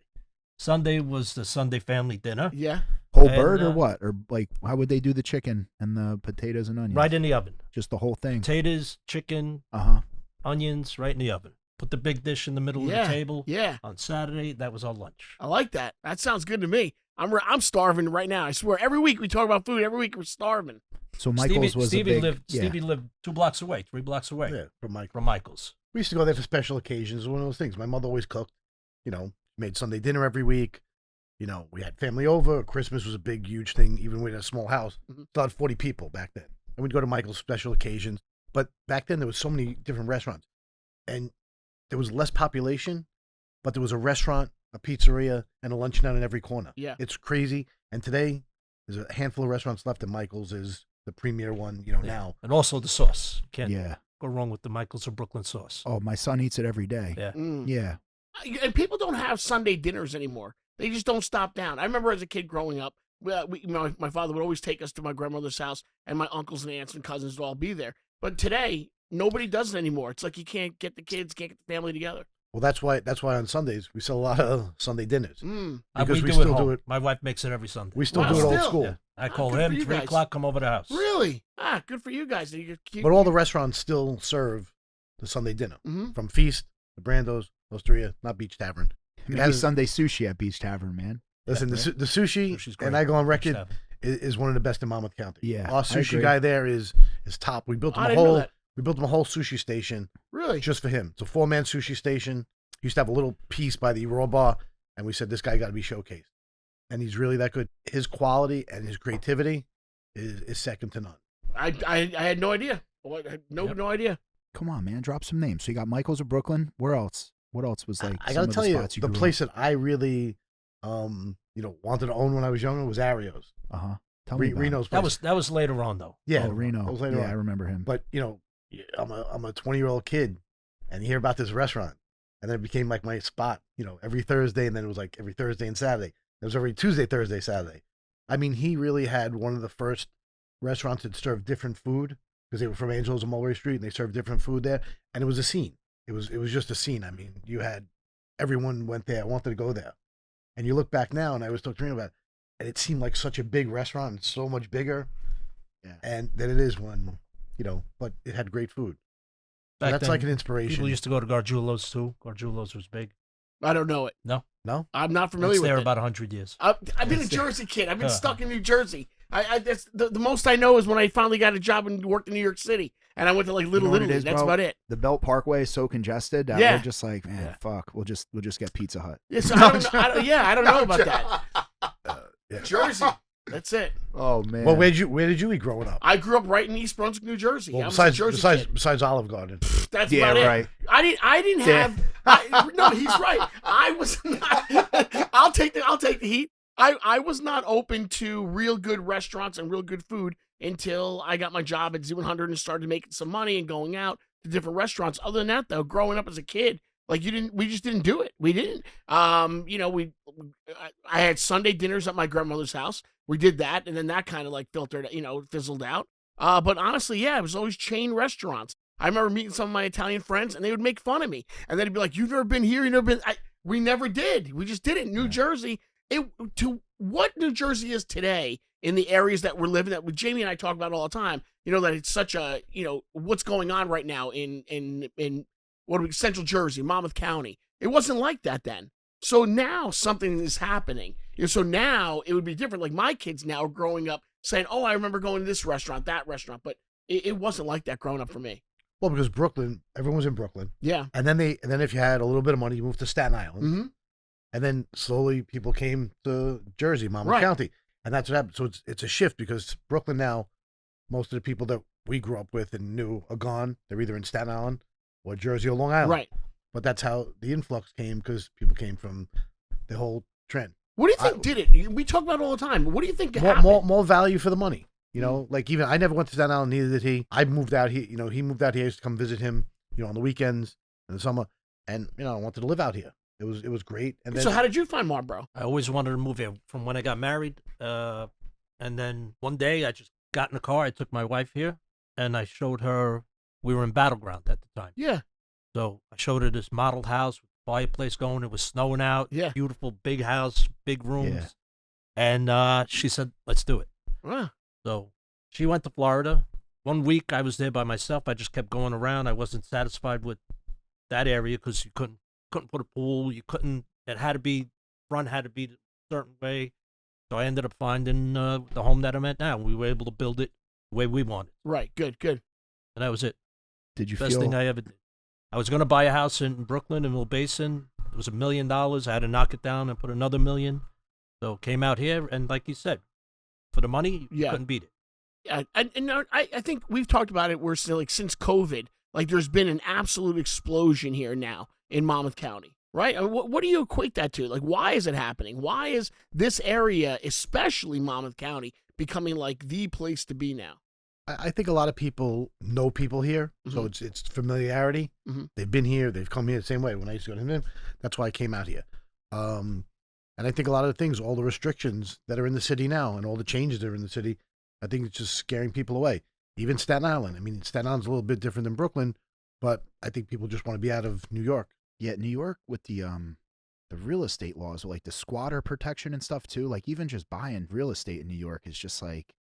Sunday was the Sunday family dinner. Yeah. Whole And, bird or what? Or like, how would they do the chicken and the potatoes and onions? Right in the oven. Just the whole thing. Potatoes, chicken, Uh-huh. onions, right in the oven. Put the big dish in the middle of Yeah, the table. yeah. On Saturday, that was our lunch. I like that. That sounds good to me. I'm starving right now. I swear. Every week we talk about food. Every week we're starving. So Michael's was a big... Stevie lived 2 blocks away, 3 blocks away Yeah, from Mike. from Michael's. We used to go there for special occasions. It was one of those things. My mother always cooked. You know, made Sunday dinner every week. You know, we had family over. Christmas was a big, huge thing. Even we had a small house. Still had 40 people back then. And we'd go to Michael's special occasions. But back then there was so many different restaurants, and there was less population, but there was a restaurant, a pizzeria, and a luncheonette in every corner. Yeah. It's crazy. And today there's a handful of restaurants left, and Michael's is the premier one. You know now. And also the sauce. Can't Yeah. go wrong with the Michael's or Brooklyn sauce. Oh, my son eats it every day. Yeah. Yeah. And people don't have Sunday dinners anymore. They just don't stop down. I remember as a kid growing up, my father would always take us to my grandmother's house, and my uncles and aunts and cousins would all be there. But today, nobody does it anymore. It's like you can't get the kids, can't get the family together. Well, that's why on Sundays we sell a lot of Sunday dinners because we we still home. do it. My wife makes it every Sunday. We still Wow, do it old still? school. Yeah. I call good him, for you 3 guys. o'clock, come over to the house. Really? Good for you guys. But all the restaurants still serve the Sunday dinner. Mhm. From Feast, the Brando's, Osteria, not Beach Tavern. Maybe has- Sunday sushi at Beach Tavern, man. Listen, the sushi, Sushi's great. and I go on record, Tavern. is one of the best in Monmouth County. Yeah, Our I sushi agree. guy there is top. We built him I a didn't know whole that. sushi station Really? just for him. It's a 4-man sushi station. He used to have a little piece by the raw bar, and we said this guy got to be showcased. And he's really that good. His quality and his creativity is second to none. I had no idea. No idea. Come on, man. Drop some names. So you got Michael's of Brooklyn. Where else? What else was like? I some got to of tell the you, spots the grew place up? that I really, wanted to own when I was younger was Ario's. Uh-huh. Tell me about it. Reno's place. That was later on though. Yeah, Oh, Reno. that was later Yeah, on. I remember him. But I'm a 20-year-old kid, and you hear about this restaurant, and then it became like my spot. Every Thursday, and then it was like every Thursday and Saturday. It was every Tuesday, Thursday, Saturday. I mean, he really had one of the first restaurants that served different food because they were from Angelo's on Mulberry Street, and they served different food there, and it was a scene. It was just a scene. I mean, you had everyone went there, wanted to go there, and you look back now, and I was talking to him about it, and it seemed like such a big restaurant, and so much bigger, and than it is when but it had great food. So Back that's then, like an inspiration. People used to go to Gargiulo's too. Gargiulo's was big. I don't know it. No, I'm not familiar it's with there it. about 100 years. I've been a Jersey kid. I've been stuck in New Jersey. That's the most I know is when I finally got a job and worked in New York City, and I went to like Little what it Italy. is, That's bro? about it. The Belt Parkway is so congested that Yeah. we're just like, man, fuck. We'll just get Pizza Hut. Yeah, so I don't know about that. Yeah. Jersey. That's it. Oh man. Well, where did you eat growing up? I grew up right in East Brunswick, New Jersey. Well, I was a Jersey kid. besides Olive Garden. That's Yeah, about right. it. I didn't Yeah. have. No, he's right. I was not. I'll take the heat. I was not open to real good restaurants and real good food until I got my job at Zoo 100 and started making some money and going out to different restaurants. Other than that, though, growing up as a kid, we just didn't do it. We didn't. I had Sunday dinners at my grandmother's house. We did that, and then that kind of like filtered, fizzled out. But honestly, yeah, it was always chain restaurants. I remember meeting some of my Italian friends, and they would make fun of me, and they'd be like, "You've never been here. You've never been." We never did. We just did it. New Jersey. To what New Jersey is today in the areas that we're living that with Jamie and I talk about all the time. That it's such a what's going on right now in Central Jersey, Monmouth County. It wasn't like that then. So now something is happening. So now it would be different. Like my kids now are growing up saying, "Oh, I remember going to this restaurant, that restaurant," but it wasn't like that growing up for me. Well, because Brooklyn, everyone was in Brooklyn, Yeah. and then if you had a little bit of money, you moved to Staten Island, Mm-hmm. and then slowly people came to Jersey, Monmouth Right. County, and that's what happened. So it's a shift because Brooklyn now, most of the people that we grew up with and knew are gone. They're either in Staten Island or Jersey or Long Island. Right. But that's how the influx came because people came from the whole trend. What do you think did it? We talk about it all the time. What do you think happened? More value for the money. Like even I never went to Staten Island, neither did he. I moved out here. He moved out here. I used to come visit him, on the weekends in the summer, and I wanted to live out here. It was great. And then, So how did you find Marlboro? I always wanted to move here from when I got married. And then one day I just got in the car. I took my wife here, and I showed her. We were in Battleground at the time. Yeah. So I showed her this modeled house with fireplace going. It was snowing out. Yeah. Beautiful big house, big rooms. Yeah. And she said, let's do it. Huh. So she went to Florida. 1 week I was there by myself. I just kept going around. I wasn't satisfied with that area because you couldn't put a pool. You couldn't. It had to be front had to be a certain way. So I ended up finding the home that I'm at now. We were able to build it the way we wanted, Right. Good. Good. and that was it. Did you Best feel? thing I ever did. I was going to buy a house in Brooklyn in Mill Basin. It was $1 million. I had to knock it down and put another $1 million. So came out here, and like you said, for the money, you Yeah. couldn't beat it. Yeah, I think we've talked about it. We're still like since COVID, like there's been an absolute explosion here now in Monmouth County, right? I mean, what do you equate that to? Like, why is it happening? Why is this area, especially Monmouth County, becoming like the place to be now? I think a lot of people know people here, so Mhm. it's familiarity. Mhm. They've been here, they've come here the same way. When I used to go to him, that's why I came out here. And I think a lot of the things, all the restrictions that are in the city now, and all the changes that are in the city, I think it's just scaring people away. Even Staten Island. I mean, Staten Island's a little bit different than Brooklyn, but I think people just want to be out of New York. Yeah, New York with the real estate laws, like the squatter protection and stuff too. Like even just buying real estate in New York is just like,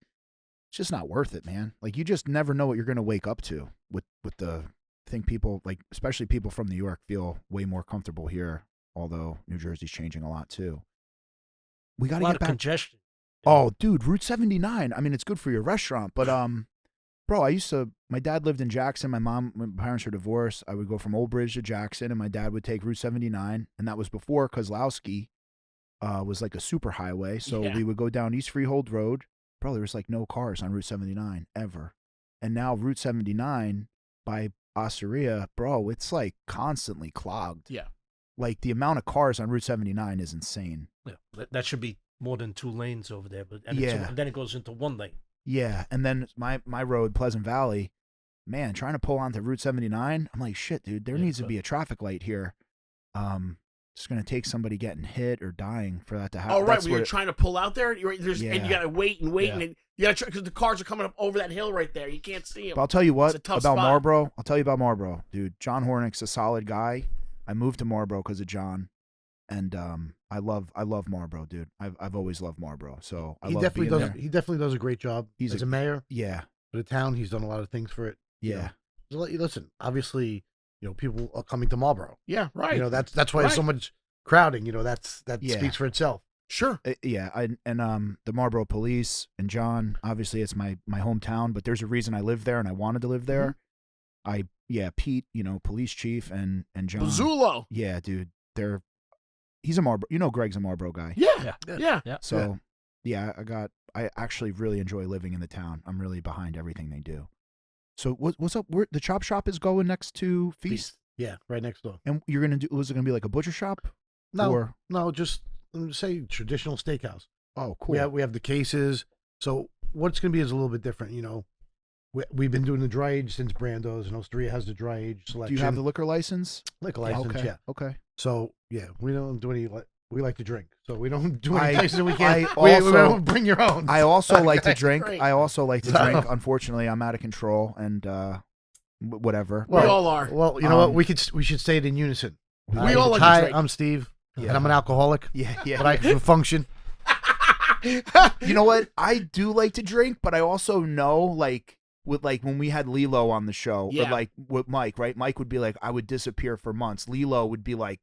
it's just not worth it, man. Like you just never know what you're gonna wake up to with the. I think people like, especially people from New York, feel way more comfortable here. Although New Jersey's changing a lot too. We got A to lot get of back. congestion. Oh, dude, Route 79. I mean, it's good for your restaurant, but bro, my dad lived in Jackson. My parents are divorced. I would go from Old Bridge to Jackson, and my dad would take Route 79, and that was before Kozlowski was like a super highway. So Yeah. we would go down East Freehold Road. Bro, there was like no cars on Route 79 ever. And now Route 79 by Osteria, bro, it's like constantly clogged. Yeah. Like the amount of cars on Route 79 is insane. Yeah, that should be more than 2 lanes over there. But Yeah. and then it goes into 1 lane. Yeah, and then my road, Pleasant Valley, man, trying to pull onto Route 79, I'm like, shit, dude, there Yeah, needs to but- be a traffic light here. It's gonna take somebody getting hit or dying for that to happen. Oh, right. That's When what you're it- trying to pull out there, and you Yeah. got to wait and wait, Yeah. and you got to because the cars are coming up over that hill right there. You can't see them. But I'll tell you what It's a tough about spot. Marlboro. I'll tell you about Marlboro, dude. John Hornick's a solid guy. I moved to Marlboro because of John, and I love Marlboro, dude. I've always loved Marlboro, so I He love definitely being does. there. He definitely does a great job. He's as a- a mayor Yeah, for the town. He's done a lot of things for it. you yeah, know. So, listen, obviously, people are coming to Marlboro. Yeah, right. That's why there's so Right. much crowding. That Yeah. speaks for itself. Sure. Yeah, the Marlboro Police and John. Obviously, it's my hometown, but there's a reason I live there and I wanted to live there. Pete, police chief and John. Bazzulo. Yeah, dude, he's a Marlboro. Greg's a Marlboro guy. Yeah. Yeah. Yeah. Yeah. So I actually really enjoy living in the town. I'm really behind everything they do. So what's up? The chop shop is going next to Feast, Yeah, right next door. and you're gonna do? Was it gonna be like a butcher shop? No, Or- no, just say traditional steakhouse. Oh, cool. We have the cases. So what's going to be is a little bit different. We've been doing the dry age since Brando's, and Osteria has the dry age Do selection. you have the liquor license? liquor license? Okay. Yeah. Okay. So yeah, we don't do any. We like to drink, so we don't do I- any places that we I can't. We also- don't bring your own. I also like to Okay, drink. great. I also like to So- drink. Unfortunately, I'm out of control and whatever. We all are. Well, you know what? Um, we should say it in unison. We all like to Hi, drink. I'm Steve, Yeah. and I'm an alcoholic, Yeah, yeah. but I can function. You know what? I do like to drink, but I also know, like, when we had Lilo on the show, Yeah. or like with Mike, right? Mike would be like, I would disappear for months. Lilo would be like,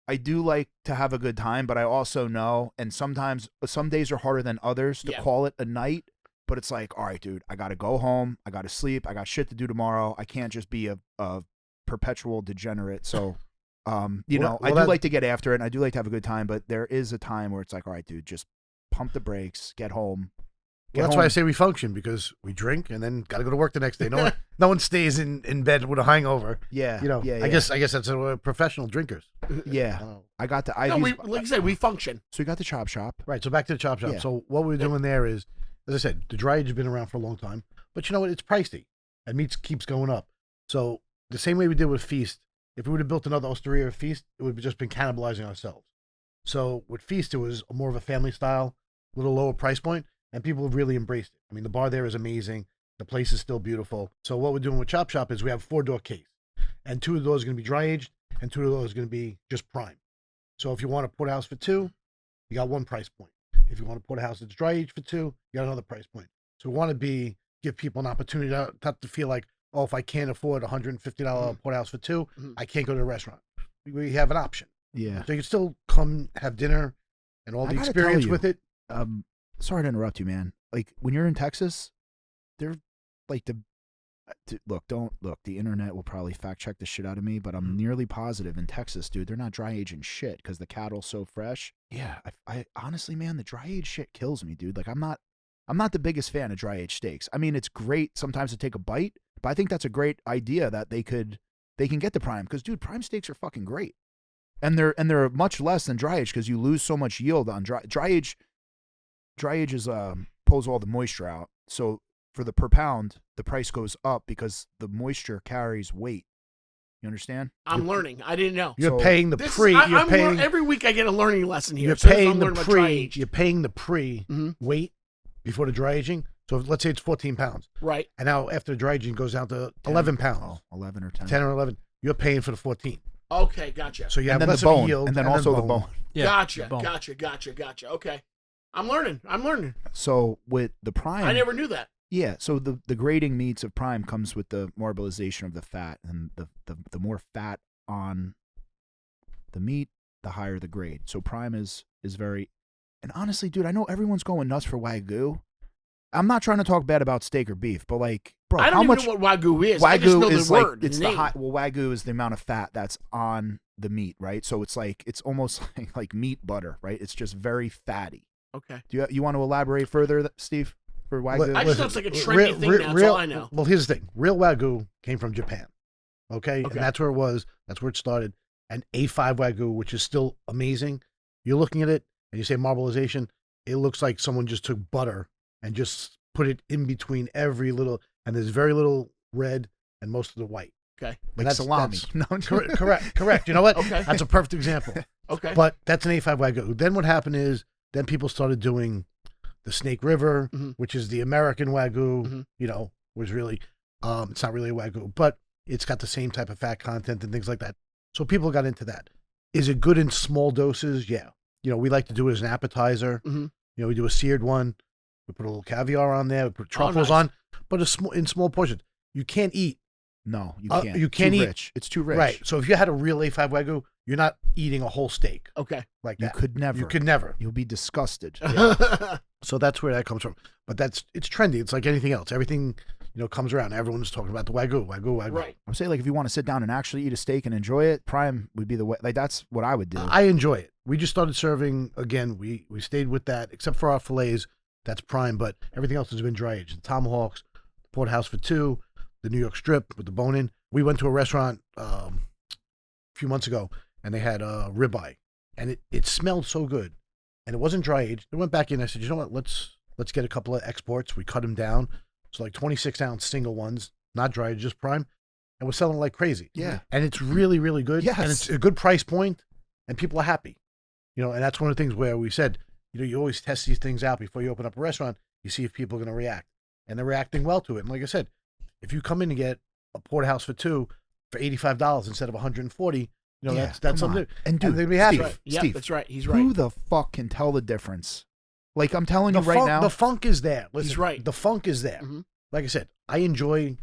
I do like to have a good time, but I also know, and sometimes some days are harder than others to Yeah. call it a night. But it's like, all right, dude, I got to go home. I got to sleep. I got shit to do tomorrow. I can't just be a perpetual degenerate. So, I do that- like to get after it, and I do like to have a good time. But there is a time where it's like, all right, dude, just pump the brakes, get home. Well, that's why I say we function, because we drink and then got to go to work the next day. No one stays in bed with a hangover. Yeah, yeah. I guess that's professional drinkers. Yeah, Oh. I got the No, Ivy's. like I said, we function. So we got the chop shop. Right. So back to the chop shop. Yeah. So what we're doing there is, as I said, the dry age has been around for a long time, but you know what? It's pricey, and meat keeps going up. So the same way we did with Feast, if we would have built another Osteria or Feast, it would have just been cannibalizing ourselves. So with Feast, it was more of a family style, a little lower price point, and people have really embraced it. I mean, the bar there is amazing. The place is still beautiful. So what we're doing with Chop Shop is we have 4-door case, and 2 of those are going to be dry aged, and 2 of those are going to be just prime. So if you want to put a house for 2, you got 1 price point. If you want to porterhouse that's dry aged for 2, you got another price point. So we want to give people an opportunity not to feel like, oh, if I can't afford $150 porterhouse for 2, I can't go to a restaurant. We have an option. Yeah. So you can still come have dinner and all I the gotta experience tell you, with it. Sorry to interrupt you, man. Like when you're in Texas, they're like the internet will probably fact check the shit out of me, but I'm nearly positive in Texas, dude, they're not dry aging shit because the cattle's so fresh. Yeah, I honestly, man, the dry age shit kills me, dude. Like I'm not the biggest fan of dry aged steaks. I mean, it's great sometimes to take a bite, but I think that's a great idea that they can get the prime because, dude, prime steaks are fucking great, and they're much less than dry age because you lose so much yield on dry age. Dry age is pulls all the moisture out, so for the per pound, the price goes up because the moisture carries weight. You understand? I'm learning. I didn't know. You're So paying the pre. Every week I get a learning lesson here. You're So paying I'm the learning about dry pre. aged. You're paying the pre weight before the dry aging. So let's say it's 14 pounds, Right. and now after the dry aging goes down to 11 pounds, 11 or 10. 10 or 11. You're paying for the 14. Okay, gotcha. So you have and then less the bone, of a yield, and then also the bone. Yeah, Gotcha, the bone. gotcha. Okay. I'm learning. So with the prime, I never knew that. Yeah, so the grading meats of prime comes with the marbleization of the fat, and the more fat on the meat, the higher the grade. So prime is very, and honestly, dude, I know everyone's going nuts for Wagyu. I'm not trying to talk bad about steak or beef, but like, bro, I don't how even much know what Wagyu is. Wagyu I just know is the like word. it's the the name. high. Well, Wagyu is the amount of fat that's on the meat, right? So it's like it's almost like meat butter, right? It's just very fatty. Okay. Do you want to elaborate further, Steve, for Wagyu? I just know it's like a trendy thing now. That's all I know. Well, here's the thing. Real Wagyu came from Japan. Okay? And that's where it was. That's where it started. And A5 Wagyu, which is still amazing. You're looking at it and you say marbleization. It looks like someone just took butter and just put it in between every little, and there's very little red and most of the white. Okay. Like salami. No, correct. You know what? Okay. That's a perfect example. Okay. But that's an A5 Wagyu. Then what happened is, then people started doing the Snake River, which is the American Wagyu, was really, it's not really a Wagyu, but it's got the same type of fat content and things like that. So people got into that. Is it good in small doses? Yeah. We like to do it as an appetizer. We do a seared one. We put a little caviar on there. We put truffles on, but in small portions. You can't eat. No, you can't. You can't too eat. Rich. It's too rich. Right. So if you had a real A5 Wagyu, you're not eating a whole steak Okay. like You that. could never. You could never. You'll be disgusted. So that's where that comes from. But it's trendy. It's like anything else. Everything, comes around. Everyone's talking about the Wagyu. Right. I'm saying, like, if you want to sit down and actually eat a steak and enjoy it, prime would be the way. Like, that's what I would do. I enjoy it. We just started serving again. We stayed with that, except for our fillets. That's prime, but everything else has been dry aged. The tomahawks, the porterhouse for 2, the New York strip with the bone in. We went to a restaurant a few months ago, and they had ribeye, and it smelled so good, and it wasn't dry aged. I went back in. I said, you know what? Let's get a couple of exports. We cut them down, so like 26-ounce single ones, not dry aged, just prime, and we're selling like crazy. Yeah, and it's really, really good. Yes. And it's a good price point, and people are happy. And that's one of the things where we said, you always test these things out before you open up a restaurant. You see if people are going to react, and they're reacting well to it. And like I said, if you come in and get a porterhouse for 2 for $85 instead of $140, that's something. And dude, they're gonna be happy. Steve, Yeah, Steve, that's right. He's right. who the fuck can tell the difference? Like, I'm telling you right now, The funk is there. Listen, He's right. The funk is there. Like I said, I don't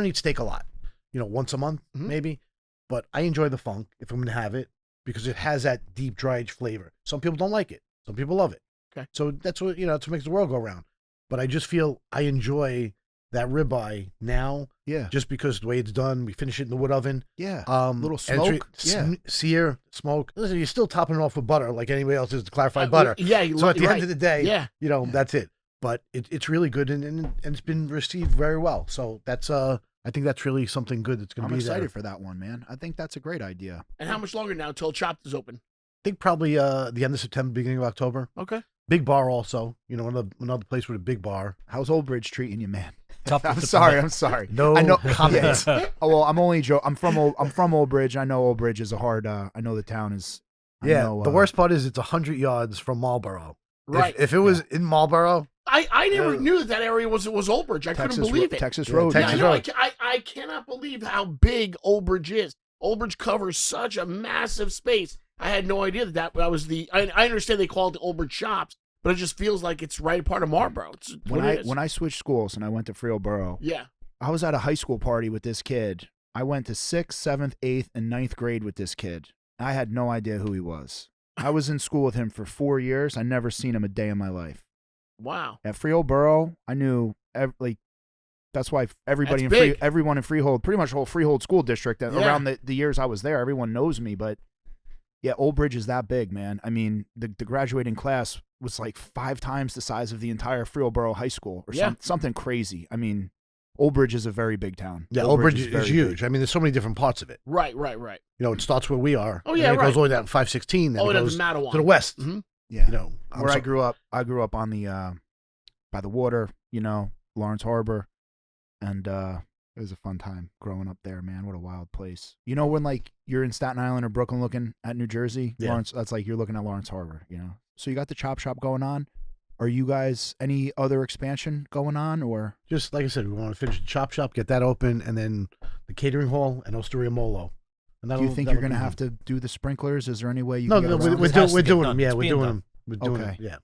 eat steak a lot. Once a month maybe, but I enjoy the funk if I'm going to have it because it has that deep dry aged flavor. Some people don't like it. Some people love it. Okay. So that's what, that's what makes the world go round. But I just feel I enjoy that ribeye now. Yeah. Just because the way it's done, we finish it in the wood oven. Yeah. and Little it's smoke. Yeah. Sear, smoke. Listen, you're still topping it off with butter like anybody else is, the clarified butter. Yeah. So at the end of the day, yeah. that's it. But it's really good and it's been received very well. So that's I think that's really something good that's going to I'm be there. excited for that one, man. I think that's a great idea. And how much longer now until Chopped is open? I think probably the end of September, beginning of October. Okay. Big bar also. Another place with a big bar. How's Old Bridge treating you, man? Tough I'm to sorry. I'm sorry. No I know. comment. Oh well, I'm only I'm from Old Bridge. I know Old Bridge is a hard. I know the town is. The worst part is it's 100 yards from Marlboro. Right. If it was in Marlboro, I never knew that area was Old Bridge. I couldn't believe it. Texas Yeah, Road. Texas man. Road. I cannot believe how big Old Bridge is. Old Bridge covers such a massive space. I had no idea that was the. I understand they call it the Old Bridge Shops, but it just feels like it's right part of Marlboro. It's what it is. When I switched schools and I went to Freelboro, Yeah. I was at a high school party with this kid. I went to 6th, 7th, 8th, and 9th grade with this kid. I had no idea who he was. I was in school with him for 4 years. I never seen him a day in my life. Wow. At Freehold, I knew that's why everybody That's in big. everyone in Freehold, pretty much the whole Freehold school district, Yeah. around the years I was there, everyone knows me. But yeah, Old Bridge is that big, man. I mean, the graduating class was like 5 times the size of the entire Freehold High School, or something crazy. I mean, Old Bridge is a very big town. Yeah, Old Bridge is very huge. big. I mean, there's so many different parts of it. Right. You know, it starts where we are. Oh, and yeah, then it right. goes all the way down to 516. Then Oh, it it goes doesn't matter. to the west. Mm-hmm. Yeah, You know, where I grew up on the by the water, you know, Lawrence Harbor, and it was a fun time growing up there, man. What a wild place. You know, when like you're in Staten Island or Brooklyn looking at New Jersey, Yeah. Lawrence, that's like you're looking at Lawrence Harbor, you know. So you got the chop shop going on. Are you guys any other expansion going on, or Just like I said, we want to finish the chop shop, get that open, and then the catering hall and Osteria Molo. And do you think you're going to have to do the sprinklers? Is there any way you No, can no, get around we're it? has to we're get doing done. them. Yeah, It's we're being doing done. them. We're doing Okay. them. Yeah.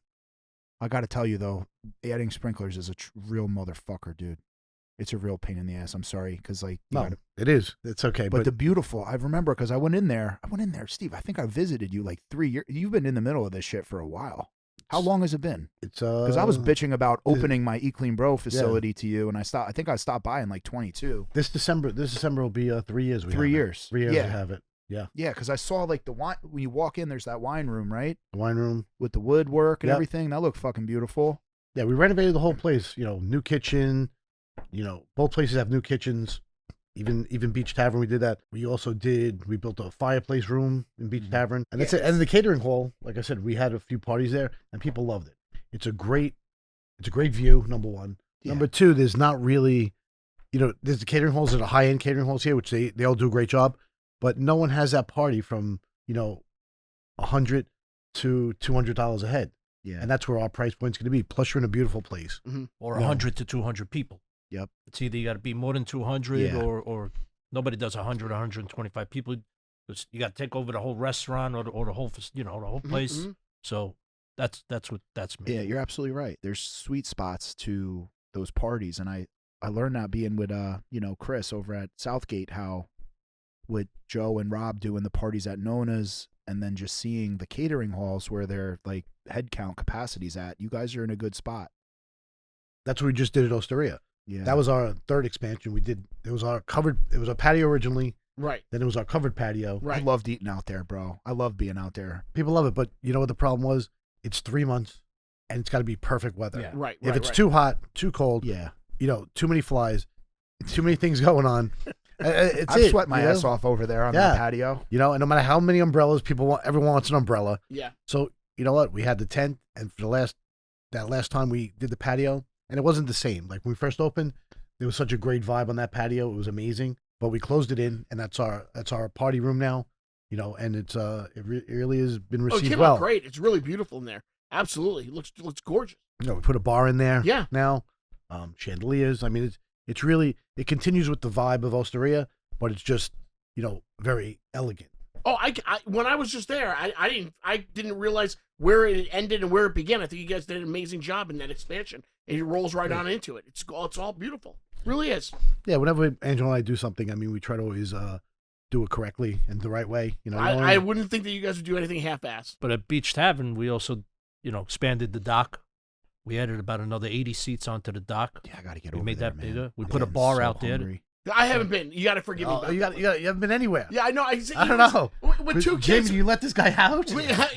I got to tell you though, adding sprinklers is a real motherfucker, dude. It's a real pain in the ass. I'm sorry, because like you No, gotta- it is. It's okay. But the beautiful, I remember because I went in there, Steve. I think I visited you like 3 years. You've been in the middle of this shit for a while. How long has it been? it's Because I was bitching about opening my eClean Bro facility to you, and I think I stopped by in like 22. This December will be 3 years. 3 years. 3 years Yeah. we have it. Yeah. Yeah, because I saw like the wine when you walk in. There's that wine room, right, The wine room. with the woodwork and Yep. everything. That looked fucking beautiful. Yeah, we renovated the whole place. You know, new kitchen. You know, both places have new kitchens. Even Beach Tavern, we did that. We built a fireplace room in Beach Tavern, and that's it. And the catering hall, like I said, we had a few parties there, and people loved it. It's a great view. Number one. Yeah. Number two, there's not really, you know, there's the catering halls that are high end catering halls here, which they all do a great job, but no one has that party from $100 to $200 a head, Yeah, and that's where our price point's going to be. Plus, you're in a beautiful place. Or No. 100 to 200 people. Yep. It's either you got to be more than 200 Yeah. or nobody does 100, 125 people. You got to take over the whole restaurant or the whole, the whole place. mhm. So that's what that's me. Yeah, you're absolutely right. There's sweet spots to those parties, and I learned that being with Chris over at Southgate, how with Joe and Rob doing the parties at Nona's, and then just seeing the catering halls where their like head count capacities at. You guys are in a good spot. That's what we just did at Osteria. Yeah, That was our third expansion. It was our patio originally. Right. Then it was our covered patio. I Right. loved eating out there, bro. I love being out there. People love it, but you know what the problem was? It's 3 months, and it's got to be perfect weather. Yeah. Right. If it's too hot, too cold, Yeah, too many flies, too many things going on. It's I've it, sweat my you ass know? off over there on Yeah. the patio. You know, and no matter how many umbrellas people want, everyone wants an umbrella. Yeah. So you know what? We had the tent, and for that last time we did the patio, and it wasn't the same. Like when we first opened, there was such a great vibe on that patio. It was amazing. But we closed it in, and that's our party room now. You know, and it really has been Oh, it received came well. out great. It's really beautiful in there. Absolutely. It looks gorgeous. You know, we put a bar in there. Yeah. Now, chandeliers. I mean, it's really, it continues with the vibe of Osteria, but it's just very elegant. Oh, I when I was just there, I didn't realize where it ended and where it began. I think you guys did an amazing job in that expansion. And it rolls right on into it. It's all beautiful. It really is. Yeah, whenever Angelo and I do something, I mean, we try to always do it correctly and the right way. You know, I wouldn't think that you guys would do anything half-assed. But at Beach Tavern, we also, expanded the dock. We added about another 80 seats onto the dock. Yeah, I gotta get We over made there, that man. bigger. We I'm put a getting bar so out there. hungry. I haven't been. You got to forgive me. Oh, about you that. haven't been anywhere. Yeah, I know. I don't know. With two Jamie, kids. do you let this guy out?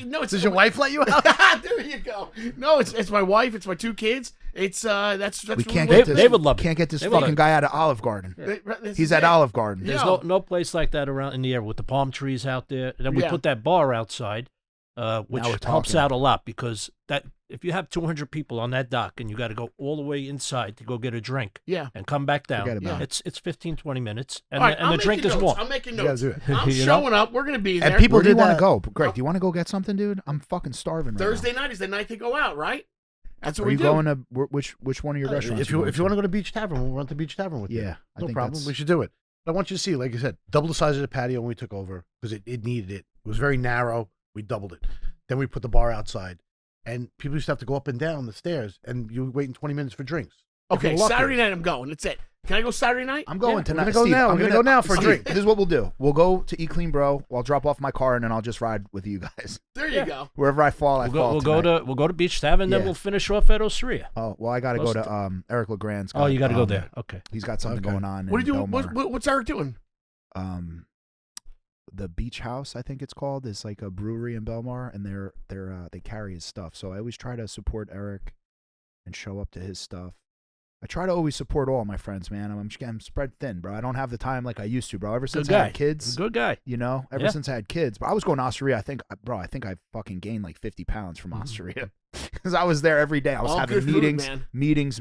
No, it's Does your wife let you out? There you go. No, it's my wife. It's my two kids. It's that's We what can't we get do. this. They would love it. Can't get this They would fucking love guy out of Olive Garden. This He's is at it. Olive Garden. Yeah. There's no place like that around in the area with the palm trees out there. And then we Yeah. put that bar outside, which we're helps talking. out a lot because that if you have 200 people on that dock and you got to go all the way inside to go get a drink Yeah. and come back down, Forget about it. it's 15, 20 minutes, and, All right, and I'm the drink making is notes. warm. I'm making You gotta notes. do it. I'm You know? showing up. We're gonna be And there. people Where do you did want to that. go, Greg? Do you want to go get something, dude? I'm fucking starving right Thursday now. night is the night to go out, right? That's what Are we you do. going to which one of your restaurants? If you want to go to Beach Tavern, we'll run to Beach Tavern with you. Yeah, I No think problem. that's- We should do it. But I want you to see, like I said, double the size of the patio when we took over because it needed it. It was very narrow. We doubled it. Then we put the bar outside. and people used to have to go up and down the stairs, and you were waiting 20 minutes for drinks. If Okay, you're lucky. Saturday night I'm going. That's it. Can I go Saturday night? I'm going We're tonight. gonna go Steve, now. I'm We're gonna go now for a Steve, drink. This is what we'll do. We'll go to Eat Clean Bro. I'll drop off my car and then I'll just ride with you guys. There you go. Wherever I fall, I fall. We'll go to Beach Tavern, and then Yeah. we'll finish off at Osteria. Oh well, I got to go to Eric LeGrand's. Oh, you got to go there. Okay. He's got something Okay. going on. What are you in doing? Belmar. What's Eric doing? The Beach House, I think it's called, is like a brewery in Belmar, and they carry his stuff. So I always try to support Eric and show up to his stuff. I try to always support all my friends, man. I'm spread thin, bro. I don't have the time like I used to, bro. Ever since I had kids, Good guy. you know, ever since I had kids. But I was going to Osteria. I think I fucking gained like 50 pounds from Osteria because I was there every day. I was All having good food, meetings,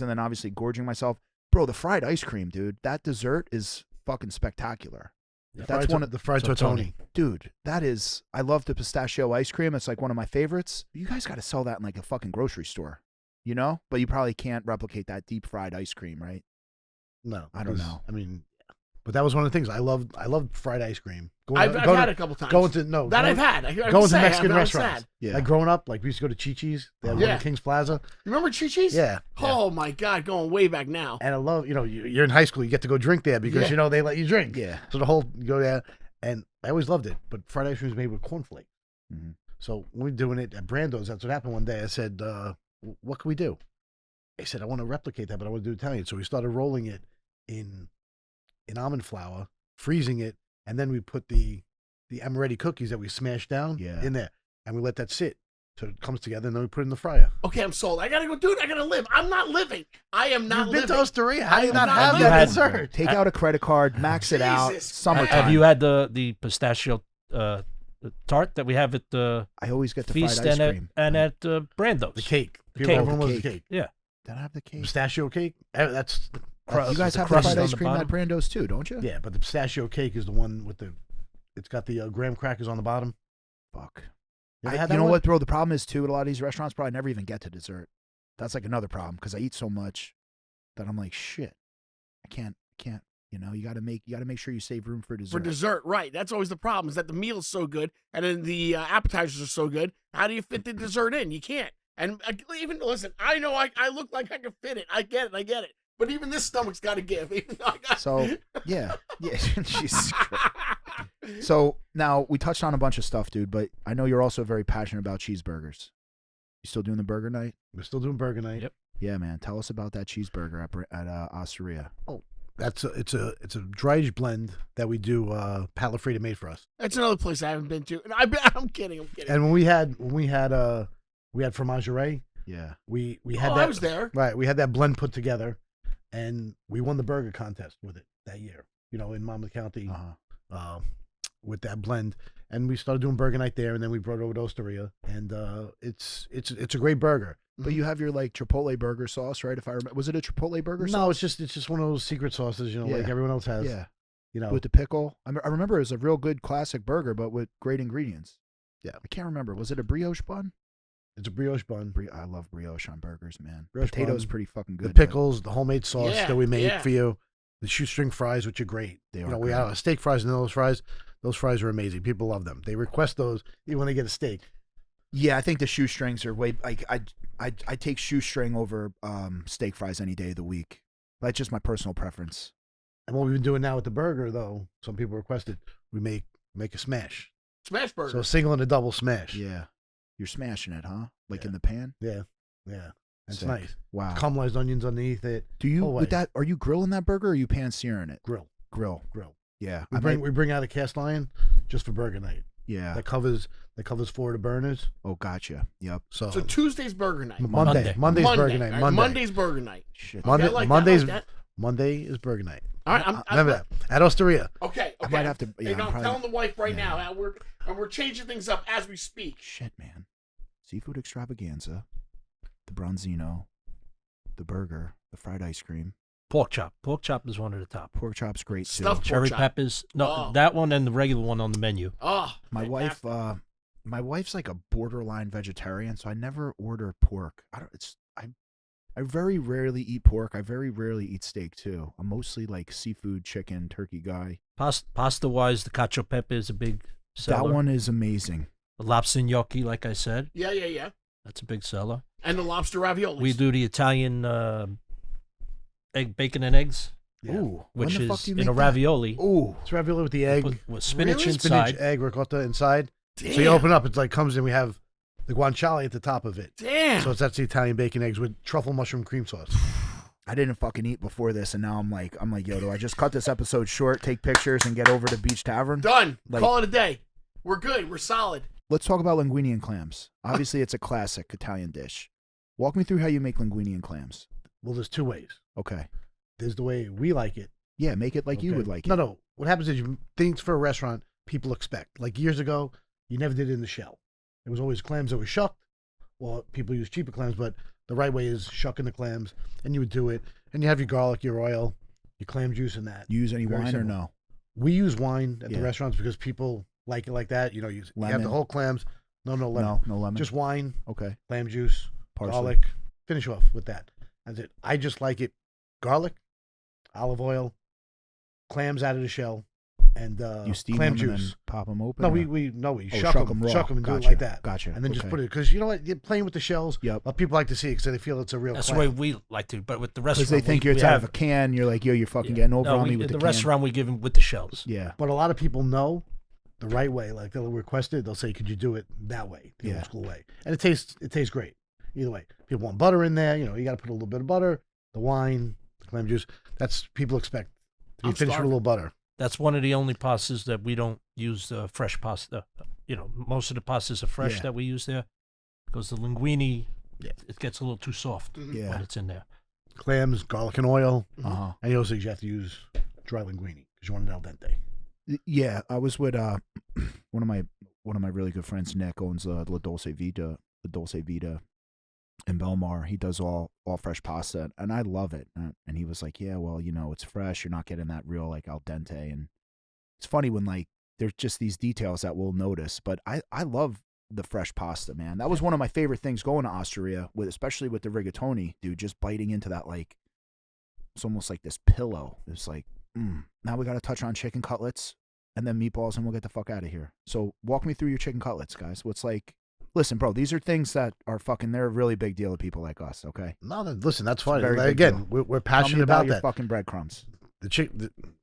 and then obviously gorging myself. Bro, the fried ice cream, dude. That dessert is fucking spectacular. That's one of the fried tortoni. Dude, that is. I love the pistachio ice cream. It's like one of my favorites. You guys got to sell that in like a fucking grocery store. You know, but you probably can't replicate that deep fried ice cream, right? No, I don't know. I mean, but that was one of the things I loved fried ice cream. I've had it a couple times. I've had. Going to Mexican restaurants. Yeah. Like growing up, like we used to go to Chi-Chi's. They have one in Kings Plaza. You remember Chi-Chi's? Yeah. Oh my God, going way back now. And I love, you're in high school, you get to go drink there because they let you drink. Yeah. So you go there, and I always loved it. But fried ice cream is made with cornflakes. Mm-hmm. So when we're doing it at Brando's, that's what happened one day. I said, "What can we do?" They said, "I want to replicate that, but I want to do Italian." So we started rolling it in almond flour, freezing it, and then we put the amaretti cookies that we smashed down in there, and we let that sit so it comes together, and then we put it in the fryer. Okay, I'm sold. I gotta go do it. I gotta live. I'm not living. I am not You've living. been to Osteria. How do you not not have living. that dessert? Take out a credit card, max it out. Jesus Summertime. Have you had the pistachio tart that we have at the I always get the feast fried ice cream. and at Brando's? The cake. The cake. Everyone loves The the cake. cake. Yeah. Did I have the cake? Pistachio cake. That's You guys the have the crust fried on ice the cream at bottom? Brando's too, don't you? yeah, but the pistachio cake is the one with it's got the graham crackers on the bottom. Fuck. You ever had You that know one? what, bro? The problem is too at a lot of these restaurants, bro. I never even get to dessert. That's like another problem because I eat so much that I'm like, shit. I can't. You know, you gotta make sure you save room for dessert. For dessert, right? That's always the problem. Is that the meal's so good, and then the appetizers are so good. How do you fit the dessert in? You can't. And even listen, I know I look like I can fit it. I get it. But even this stomach's got to give. Even though I got... So yeah. Jesus Christ. So now we touched on a bunch of stuff, dude. But I know you're also very passionate about cheeseburgers. You still doing the burger night? We're still doing burger night. Yep. Yeah, man. Tell us about that cheeseburger at Osteria. Oh, it's a dry age blend that we do palate frita made for us. That's another place I haven't been to. And I'm kidding. And when we had fromagerie, Yeah. we had that. I was there. Right, we had that blend put together, and we won the burger contest with it that year. In Monmouth County, with that blend, and we started doing burger night there, and then we brought it over to Osteria, and it's a great burger. But you have your like Chipotle burger sauce, right? If I remember, was it a Chipotle burger sauce? No, it's just one of those secret sauces, like Yeah. everyone else has. Yeah. You know, With the pickle. I remember it was a real good classic burger, but with great ingredients. Yeah. I can't remember. Was it a brioche bun? it's a brioche bun. I love brioche on burgers, man. Brioche Potato's bun, pretty fucking The good. pickles, the homemade sauce Yeah, that we made yeah. for you, the shoestring fries, which are great. They You are know, we great. have steak fries and those fries. Those fries are amazing. People love them. They request those even when they get a steak. Yeah, I think the shoestrings are way. Like I take shoestring over steak fries any day of the week. That's just my personal preference. And what we've been doing now with the burger, though, some people requested we make a smash. Smash burger. So a single and a double smash. Yeah, you're smashing it, huh? Like Yeah. in the pan. Yeah. It's Sick. nice. Wow. Caramelized onions underneath it. Do you always. with that? Are you grilling that burger or are you pan searing it? Grill. Grill. Yeah. We bring out a cast iron just for burger night. Yeah. That covers 4 of the burners. Oh, gotcha. Yep. So Tuesday's burger night. Monday's Monday. burger night. All right, Monday. Monday's burger night. Shit. Okay, I like that, I like that. Monday is burger night. All right, Remember that at Osteria. Okay. I might have to. Yeah, I'm probably- telling the wife right yeah. now, we're changing things up as we speak. Shit, man. Seafood extravaganza, the bronzino, the burger, the fried ice cream, Pork chop. Pork chop is one of the top. pork chops, great too. Stuffed Cherry pork chop. peppers. No, Oh. that one and the regular one on the menu. Oh, My wife, my wife's like a borderline vegetarian, so I never order pork. I very rarely eat pork. I very rarely eat steak too. I'm mostly like seafood, chicken, turkey guy. Pasta wise, the cacio pepe is a big seller. That one is amazing. The lobster gnocchi, like I said, Yeah. that's a big seller. And the lobster raviolis. We do the Italian bacon and eggs, Yeah. Ooh, which when the fuck is do you in make a that? ravioli Ooh, It's ravioli with the egg, with spinach Really? inside. spinach, egg, ricotta inside. Damn. So you open up, it's like comes in. We have the guanciale at the top of it. Damn. So that's the Italian bacon eggs with truffle mushroom cream sauce. I didn't fucking eat before this, and now I'm like, yo, do I just cut this episode short, take pictures, and get over to Beach Tavern? Done. Like- Call it a day. We're good. We're solid. Let's talk about linguine and clams. Obviously, it's a classic Italian dish. Walk me through how you make linguine and clams. Well, there's two ways. Okay. There's the way we like it. Yeah, make it like you Okay. would like it. No. What happens is things for a restaurant people expect. Like years ago, you never did it in the shell. It was always clams that were shucked. Well, people use cheaper clams, but the right way is shucking the clams, and you would do it. And you have your garlic, your oil, your clam juice, and that. You use any Very wine simple. or no? We use wine at Yeah. the restaurants because people like it like that. You have Lemon? the whole clams. No lemon. No lemon. Just wine, okay. clam juice, Parsley. garlic. Finish off with that. That's it. I just like it. Garlic, olive oil, clams out of the shell, and You steam clam them and then juice. pop them open? No, or- we Oh, shuck them raw. and do Gotcha. it like that. Gotcha. And then just Okay. put it, because you know what? You're playing with the shells. Yep. But people like to see it because they feel it's a real That's the clam. way we like to. But with the Because restaurant, they think we you're out have of a can. You're like, yo, you're fucking yeah. getting over No, on me with at the the can. restaurant, we give them with the shells. Yeah. But a lot of people know the right way. Like they'll request it. They'll say, "Could you do it that way, the Yeah. old school way?" And it tastes great. Either way, people want butter in there. You got to put a little bit of butter, the wine, the clam juice. That's people expect to be I'm finished with a starving. little butter. That's one of the only pastas that we don't use fresh pasta. Most of the pastas are fresh Yeah. that we use there because the linguine, Yeah. it gets a little too soft Mhm. Yeah. when it's in there. Clams, garlic, and oil. Uh-huh. And he also says you have to use dry linguine because you want it al dente. Yeah, I was with one of my really good friends. Nick owns La Dolce Vita in Belmar. He does all fresh pasta, and I love it. And he was like, "Yeah, well, it's fresh. You're not getting that real like al dente." And it's funny when like there's just these details that we'll notice. But I love the fresh pasta, man. That was one of my favorite things going to Osteria, especially with the rigatoni, dude. Just biting into that like it's almost like this pillow. It's like. Now we got to touch on chicken cutlets and then meatballs, and we'll get the fuck out of here. So walk me through your chicken cutlets, guys. What's like? Listen, bro, these are things that are fucking. They're a really big deal to people like us. Okay. No, listen, that's fine. very Like, big again, deal. we're Tell me passionate about about your that. fucking breadcrumbs.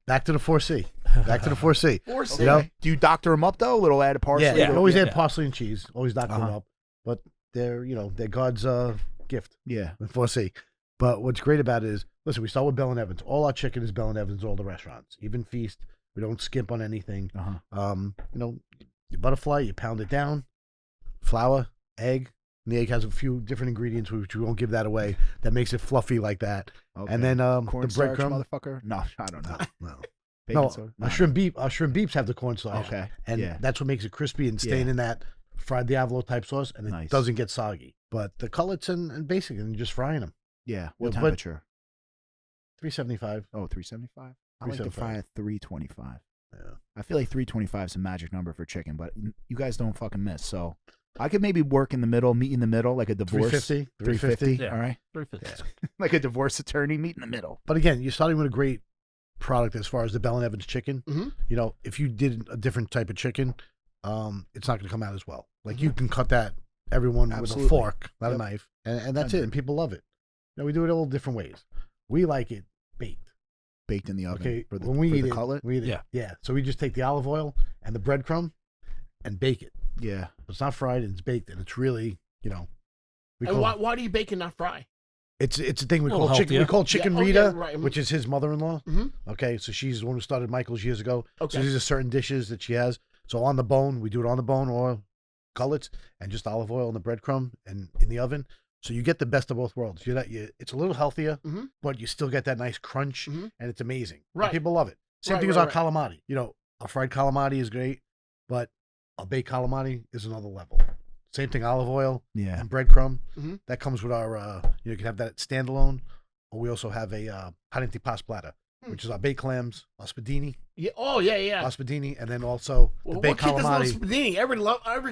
Back to the 4C. Back to the 4C. Force You know? it. Do you doctor them up though? A little added parsley. Yeah, a little- always yeah. add parsley and cheese. Always doctor them Uh-huh. up. But they're God's gift. Yeah. In 4C. But what's great about it is, listen, we start with Bell and Evans. All our chicken is Bell and Evans, all the restaurants. Even Feast, we don't skimp on anything. Uh-huh. Your butterfly, you pound it down, flour, egg. And the egg has a few different ingredients, which we won't give that away, that makes it fluffy like that. Okay. And then the cornstarch, breadcrumb. motherfucker. No, I don't know. No. Bacon No, soda? our shrimp beeps have the cornstarch. Okay. And yeah. that's what makes it crispy and staying Yeah. in that fried diavolo type sauce, and it Nice. doesn't get soggy. But the cutlets and basic, and just frying them. Yeah. What but- temperature? 375. Oh, 375. I like to fry 375. at 325. Yeah. I feel like 325 is a magic number for chicken, but you guys don't fucking miss. So I could maybe work in the middle, meet in the middle, like a divorce. 350. 350. Yeah. All right. 350. Like a divorce attorney, meet in the middle. But again, you're starting with a great product as far as the Bell and Evans chicken. Mhm. If you did a different type of chicken, it's not going to come out as well. Like Mm-hmm. you can cut that everyone with Absolutely. a fork, not Yep. a knife, and that's it. And people love it. We do it all different ways. We like it baked. Baked in the oven. Okay, For the, when we for eat the it, cutlet. we eat it. Yeah. Yeah. So we just take the olive oil and the breadcrumb and bake it. Yeah. It's not fried; it's baked, and it's really, we And call why do you bake and not fry? it's a thing we A little call chicken. We healthier. call chicken Yeah, oh, Rita, yeah, right, which is his mother-in-law. Mhm. Okay, so she's the one who started Michael's years ago. Okay. So these are certain dishes that she has. So on the bone, we do it on the bone or cutlets, and just olive oil and the breadcrumb and in the oven. So you get the best of both worlds. It's a little healthier, Mhm. but you still get that nice crunch, Mhm. and it's amazing. And Right. people love it. Same Right, thing as right, our right. calamari. Our fried calamari is great, but a baked calamari is another level. Same thing, olive oil Yeah. and breadcrumb. Mhm. That comes with our, you can have that standalone, or we also have a hot antipasto platter. which is our baked clams, our spadini, Yeah. Oh yeah. our spadini, and then also the Well, baked what kid doesn't love calamari. spadini? Every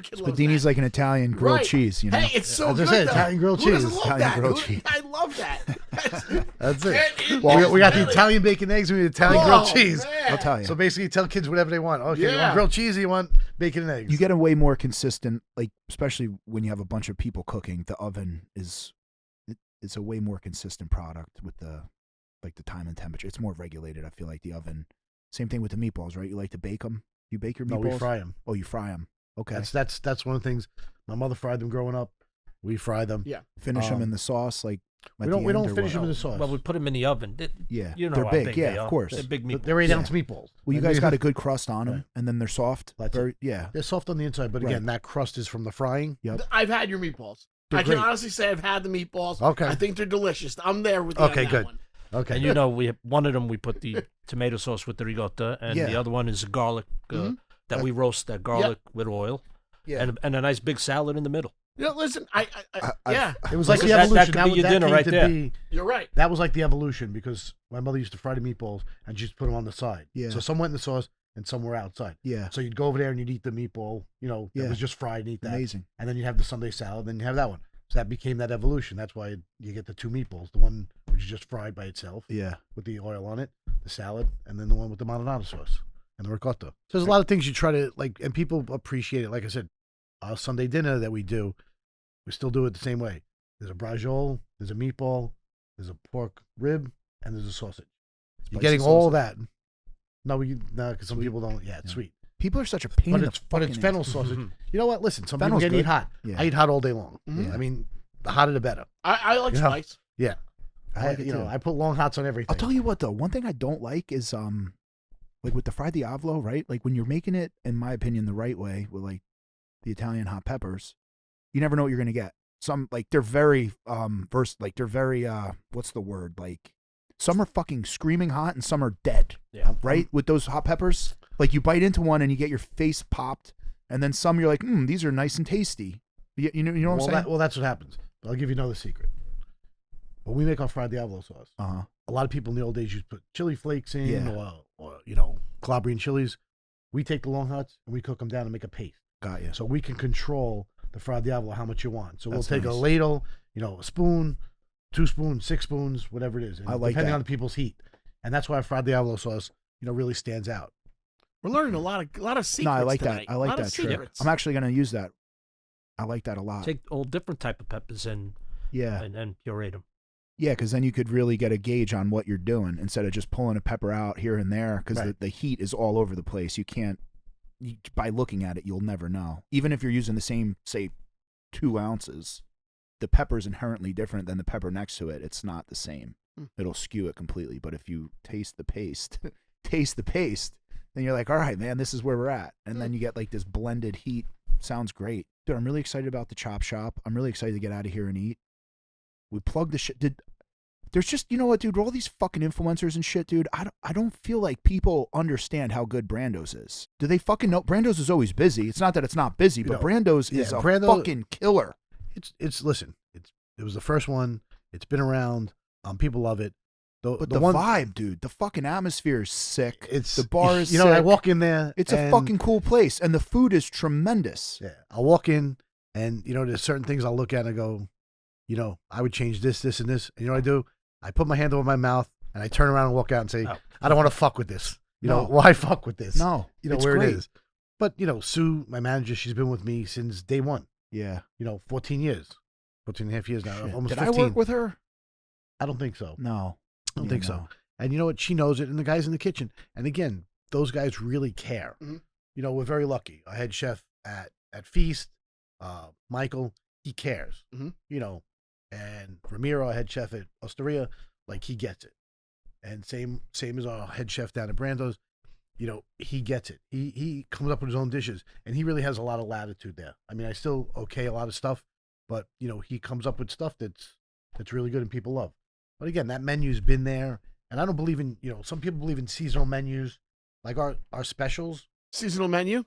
kid loves Spadini's that. like an Italian grilled Right. cheese, you know? Hey, it's so As I good. said, though. Italian grilled Who doesn't cheese. love Italian that? grilled Who- cheese. I love that. That's it. Can't eat We this, got, we got the really. Italian bacon eggs and we got the Italian grilled Oh, cheese. man. I'll tell you. So basically, you tell kids whatever they want. Okay, you Yeah. want grilled cheese or you want bacon and eggs? You get a way more consistent, like, especially when you have a bunch of people cooking, the oven it's a way more consistent product with the time and temperature. It's more regulated, I feel like, the oven. Same thing with the meatballs, right? You like to bake them? You bake your No, meatballs? we fry them. Oh, you fry them. Okay. That's one of the things. My mother fried them growing up. We fry them. Yeah. Finish them in the sauce, like, We at don't the end, or finish what? them in the sauce. Well, we put them in the oven. Yeah. You know They're how big, big yeah, they of are. course. They're big meatballs. They're 8-ounce meatballs. Well, you And guys they- got a good crust on them, Right. and then they're soft. That's Very, yeah. They're soft on the inside, but again, Right. that crust is from the frying. Yep. I've had your meatballs. They're I can great. honestly say I've had the meatballs. Okay. I think they're delicious. I'm there with you Okay, on that good. one. Okay. And you know, one of them we put the tomato sauce with the ricotta, and the Yeah. other one is garlic that we roast that garlic with oil, Yeah. and a nice big salad in the middle. You know, listen, I I've- yeah, It was like That- the that evolution. could be your that dinner came right to there. be- you're right. that was like the evolution because my mother used to fry the meatballs and she used to put them on the side. Yeah. So some went in the sauce and some were outside. Yeah. So you'd go over there and you'd eat the meatball, that Yeah. was just fried and eat that. Amazing. And then you'd have the Sunday salad, then you have that one. So that became that evolution. That's why you get the two meatballs, the one which is just fried by itself Yeah. with the oil on it, the salad, and then the one with the marinara sauce and the ricotta. So there's a lot of things you try to like, and people appreciate it. Like I said, our Sunday dinner that we do, we still do it the same way. There's a braciole, there's a meatball, there's a pork rib, and there's a sausage. You're Spicy getting all sausage. that. No, because some people don't. Yeah, it's Yeah. sweet. People are such a pain in the But it's fucking fennel ass. sausage. You know what? Listen, some Fennel's people can eat good. hot. Yeah. I eat hot all day long. Yeah. I mean, the hotter the better. I like Yeah. spice. Yeah. I like it too. I put long hots on everything. I'll tell you what though, one thing I don't like is like with the fried diavolo, right? Like when you're making it, in my opinion, the right way with like the Italian hot peppers, you never know what you're gonna get. Some like they're very they're very what's the word? Like some are fucking screaming hot and some are dead. Yeah. Right? With those hot peppers. Like you bite into one and you get your face popped, and then some you're like, these are nice and tasty. You know what I'm saying? Well, that's what happens. I'll give you another secret. When we make our fried diavolo sauce, Uh-huh. a lot of people in the old days used to put chili flakes in Yeah. or Calabrian chilies. We take the long hots and we cook them down and make a paste. Got you. So we can control the fried diavolo how much you want. So we'll That's take a nice. ladle, a spoon, 2 spoons, 6 spoons, whatever it is. And I like depending that. on the people's heat. And that's why our fried diavolo sauce, really stands out. We're learning a lot of secrets. No, I like tonight. that. I like a lot that of trick. secrets. I'm actually gonna use that. I like that a lot. Take all different type of peppers and Yeah. and puree them. Yeah, because then you could really get a gauge on what you're doing instead of just pulling a pepper out here and there because Right. the heat is all over the place. You can't, by looking at it, you'll never know. Even if you're using the same, say, 2 ounces, the pepper is inherently different than the pepper next to it. It's not the same. It'll skew it completely. But if you taste the paste, then you're like, all right, man, this is where we're at. And then you get like this blended heat. Sounds great. Dude, I'm really excited about the chop shop. I'm really excited to get out of here and eat. We plugged the shit. There's just, you know what, dude? All these fucking influencers and shit, dude. I don't feel like people understand how good Brando's is. Do they fucking know? Brando's is always busy. It's not that it's not busy, but Brando's is a fucking killer. Listen, it was the first one. It's been around. People love it. But the vibe, dude, the fucking atmosphere is sick. The bar is sick. I walk in there. It's a fucking cool place, and the food is tremendous. Yeah, I'll walk in, and there's certain things I'll look at and I go, I would change this, this, and this. And you know what I do? I put my hand over my mouth and I turn around and walk out and say, Oh. I don't want to fuck with this. No. Why fuck with this? No, it's where great. it is. But Sue, my manager, she's been with me since day one. Yeah. 14 years, 14 and a half years now. Shit. Almost Did 15. I work with her? I don't think so. No. I don't think so. And you know what? She knows it. And the guys in the kitchen. And again, those guys really care. Mhm. We're very lucky. Our head chef at Feast, Michael, he cares. Mhm. And Ramiro, our head chef at Osteria, like he gets it. And same as our head chef down at Brando's, he gets it. He comes up with his own dishes, and he really has a lot of latitude there. I mean, I still okay a lot of stuff, but he comes up with stuff that's really good and people love. But again, that menu's been there, and I don't believe in some people believe in seasonal menus, like our specials. Seasonal menu.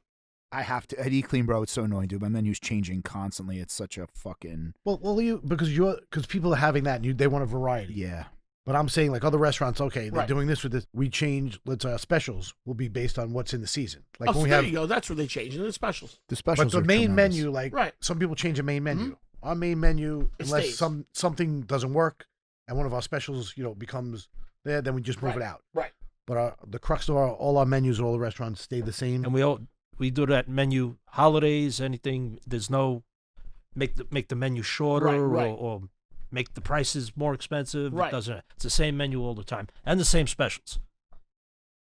I have to. At Eat Clean, bro, it's so annoying, dude. My menu's changing constantly. It's such a fucking. Well, because people are having that, and they want a variety. Yeah. But I'm saying like other restaurants, okay, they're Right. doing this with this. We change. Let's specials will be based on what's in the season. Like Oh, when so we there have, you go. That's where they change the specials. The specials but the are main tremendous. menu, like Right. some people change the main menu. Our main menu, It unless stays. something doesn't work, and one of our specials, becomes there, then we just move Right. it out. Right. But the crux of all our menus, all the restaurants stay the same. And we do that menu holidays, anything. There's no make the menu shorter Right. or make the prices more expensive. Right. It doesn't. It's the same menu all the time and the same specials.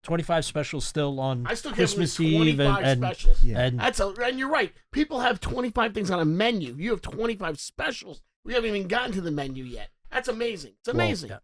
25 specials still on I still get Christmas 25 Eve and specials. Yeah. and And you're right. People have 25 things on a menu. You have 25 specials. We haven't even gotten to the menu yet. That's amazing. It's amazing. yeah.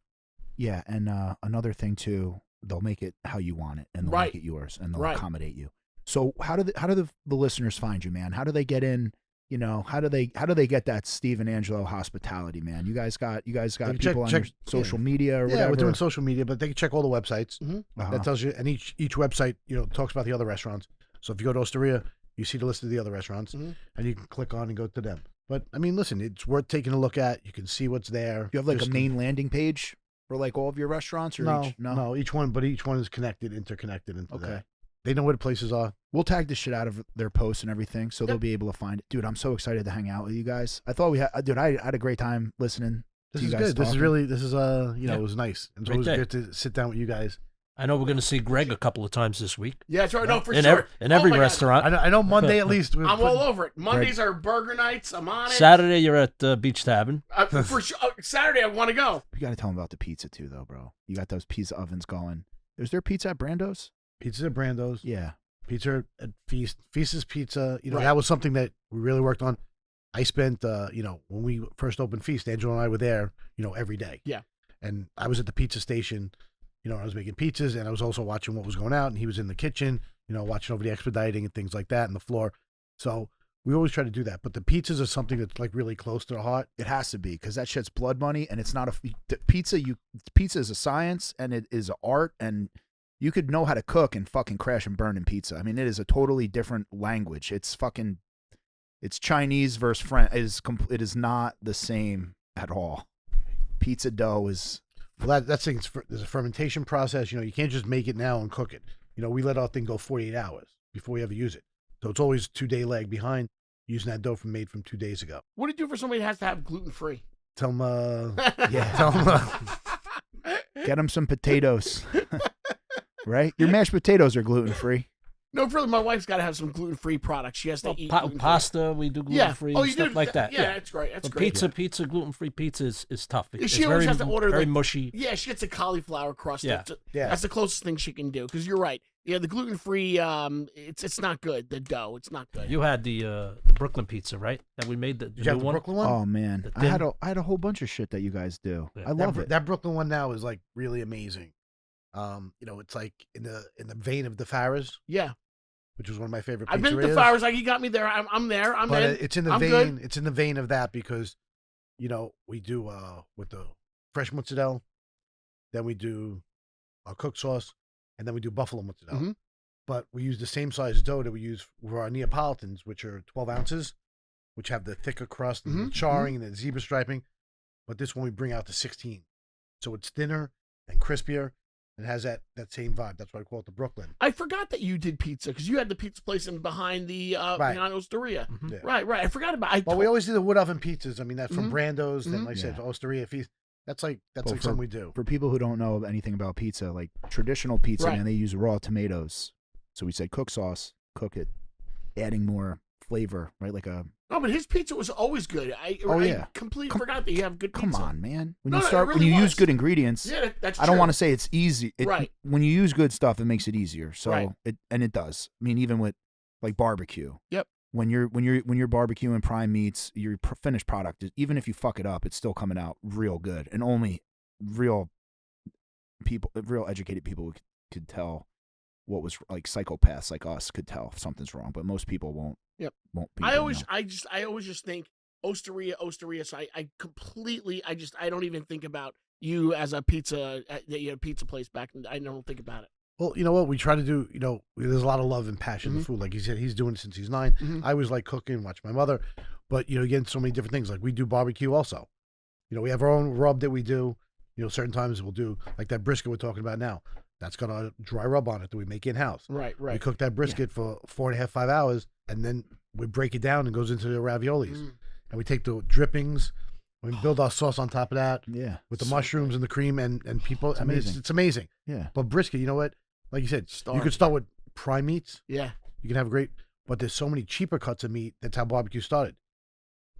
Yeah, and another thing too, they'll make it how you want it, and they'll Right. make it yours, and they'll Right. accommodate you. So how do the listeners find you, man? How do they get in? How do they get that Steve and Angelo hospitality, man? You guys got They can people on check- your social media or yeah, whatever. we're doing social media, but they can check all the websites. Uh-huh. That tells you, and each website, talks about the other restaurants. So if you go to Osteria, you see the list of the other restaurants, Mhm. and you can click on and go to them. But I mean, listen, it's worth taking a look at. You can see what's there. You have like Just a main landing page for like all of your restaurants, or no, each one is interconnected into Okay. that. They know where the places are. We'll tag the shit out of their posts and everything, so they'll Yep. be able to find it. Dude, I'm so excited to hang out with you guys. I thought I had a great time listening This to you is guys good. This is talking. really, Yeah. it was nice. It's Great always day. good to sit down with you guys. I know we're going to see Greg a couple of times this week Yeah, that's right. No, for in sure. in every Oh my God. restaurant. I know Monday at least. I'm all over it. Mondays are burger nights. I'm on it. Saturday you're at Beach Tavern. For sure. Saturday, I want to go. You got to tell them about the pizza too, though, bro. You got those pizza ovens going. Is there pizza at Brando's? Pizza at Brando's. Yeah. Pizza at Feast. Feast's Pizza. Right. That was something that we really worked on. I spent, when we first opened Feast, Angelo and I were there, every day. Yeah. And I was at the pizza station, I was making pizzas, and I was also watching what was going out, and he was in the kitchen, watching over the expediting and things like that, and the floor. So we always try to do that. But the pizzas are something that's like really close to the heart. It has to be, because that shit's blood money, and it's not pizza. Pizza is a science, and it is an art, and you could know how to cook and fucking crash and burn in pizza. I mean, it is a totally different language. It's Chinese versus French. It is not the same at all. Pizza dough is. Well, that's thing. There's a fermentation process. You can't just make it now and cook it. We let our thing go 48 hours before we ever use it. So it's always 2-day lag behind using that dough made from 2 days ago. What do you do for somebody that has to have gluten free? Tell them, Yeah. tell them, Get them some potatoes. Right? Your mashed potatoes are gluten free. No, really, my wife's got to have some gluten free products. She has to eat gluten-free. Pasta we do gluten free Oh, you stuff do like that. Yeah, that's great. That's But great. pizza gluten free pizza is tough. It's She always very, has to order very like- mushy. Yeah, she gets a cauliflower crust. Yeah. Yeah. That's the closest thing she can do. Because you're right. Yeah, the gluten free, it's not good. The dough, it's not good. You had the Brooklyn pizza, right? That we made the Did you have new the one. Brooklyn one? Oh man, The I had a whole bunch of shit that you guys do. Yeah. I love it. That Brooklyn one now is like really amazing. It's like in the vein of the Farrah's, Yeah, which was one of my favorite. I've been to pizzerias. Farrah's. Like, you got me there. I'm there. I'm But in. it's in the I'm vein. good. It's in the vein of that because, we do with the fresh mozzarella, then we do our cooked sauce, and then we do buffalo mozzarella. Mhm. But we use the same size dough that we use for our Neapolitans, which are 12 ounces, which have the thicker crust and the Mhm, charring and the zebra striping. But this one we bring out to 16, so it's thinner and crispier. It has that same vibe. That's why I call it the Brooklyn. I forgot that you did pizza because you had the pizza place in behind the behind Osteria. Mhm. Yeah. Right. I forgot about. Well, we always do the wood oven pizzas. I mean, that's from Mhm. Brando's. Then, Mhm. like I said, Yeah. Osteria Feast. That's like Well, something we do. For people who don't know anything about pizza, like traditional pizza, Right. man, they use raw tomatoes. So we said cook sauce, cook it, adding more flavor, right? Like a No, but his pizza was always good. I yeah. completely forgot that you have good come pizza. on, man. When No, you no, it start really when you was. use good ingredients, Yeah, that's I don't true. want to say it's easy. Right. When you use good stuff, it makes it easier. So Right. it does. I mean, even with like barbecue. Yep. When you're barbecuing prime meats, your finished product, even if you fuck it up, it's still coming out real good, and only real educated people could tell what was like psychopaths like us could tell if something's wrong, but most people won't. Yep. Won't. I people always know. just think Osteria. So I completely, I don't even think about you as a pizza, that you had a pizza place back. I don't think about it. Well, you know what? We try to do, there's a lot of love and passion in Mhm. food. Like he said, he's doing it since he's 9. Mhm. I always like cooking, watch my mother. But, again, so many different things. Like we do barbecue also. We have our own rub that we do. You know, certain times we'll do like that brisket we're talking about now. That's got a dry rub on it that we make in-house. Right, We right. cook that brisket for 4.5, 5 hours, and then we break it down and goes into the raviolis. And we take the drippings, we build our sauce on top of that Yeah. with the So mushrooms and the cream and people. It's I mean, amazing. it's amazing. Yeah. But brisket, you know what? Like you said, you Starving. could start with prime meats. Yeah. You can have great, but there's so many cheaper cuts of meat. That's how barbecue started.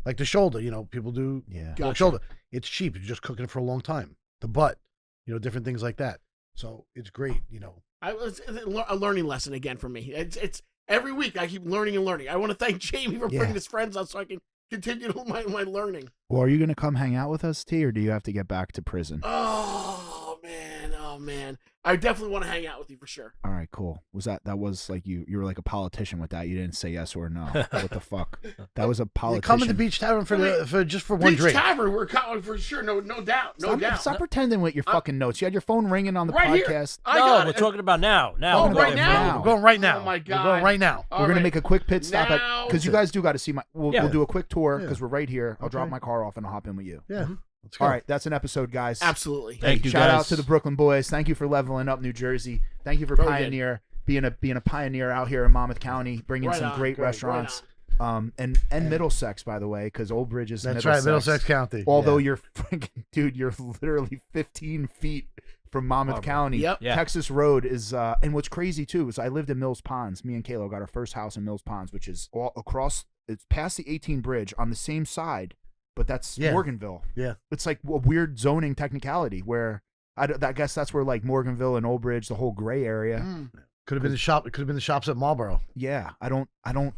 Like the shoulder, you know, people do Yeah. Gotcha. pork shoulder. It's cheap. You're just cooking it for a long time. The butt, you know, different things like that. So it's great, you know. It's a learning lesson again for me. It's every week I keep learning and learning. I want to thank Jamie for Yeah. bringing his friends out so I can continue my learning. Well, are you going to come hang out with us, T, or do you have to get back to prison? Oh man. I definitely want to hang out with you for sure. All right, cool. That was like you were like a politician with that. You didn't say yes or no. What the fuck? That was a You politician. come in the beach tavern for one Beach drink. Tavern, we're coming for sure. No doubt. Stop pretending with your fucking notes. You had your phone ringing on the Right here. podcast. I No, got we're it. talking about now. Now. Oh, We're right going now? We're going right now. Oh my We're God. going right now. All We're gonna right. make a quick pit stop Now- because you guys do got to see my. We'll do a quick tour Yeah. because we're right here. I'll drop Okay. my car off and I'll hop in with you. Yeah. Let's go. All right, that's an episode, guys. Absolutely. Thank you, Shout guys. out to the Brooklyn boys. Thank you for leveling up New Jersey. Thank you for Very pioneer being a pioneer out here in Monmouth County, bringing Right some on, great great, right restaurants. And Middlesex, by the way, because Old Bridge is That's right, Middlesex County. Although Yeah. you're freaking dude, you're literally 15 feet from Monmouth County. Yep. Yeah. Texas Road is, and what's crazy too is I lived in Mills Ponds. Me and Kayla got our first house in Mills Ponds, which is all across. It's past the 18 bridge on the same side, but that's Yeah. Morganville. Yeah. It's like a weird zoning technicality where I guess that's where like Morganville and Old Bridge, the whole gray area. Could have been the shop. It could have been the shops at Marlboro. Yeah, I don't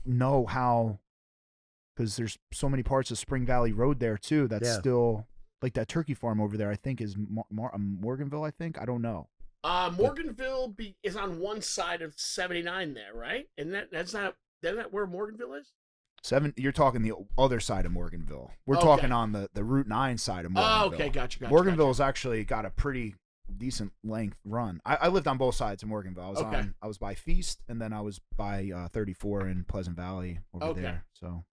know how, because there's so many parts of Spring Valley Road there too. That's Yeah. still like that turkey farm over there. I think is Morganville. I think I don't know. Morganville is on one side of 79 there, right? And isn't that where Morganville is? You're talking the other side of Morganville. We're Okay. talking on the Route 9 side of Morganville. Oh, okay, gotcha. Morganville's actually got a pretty decent length run. I lived on both sides of Morganville. I was by Feast, and then I was by 34 in Pleasant Valley over there. So,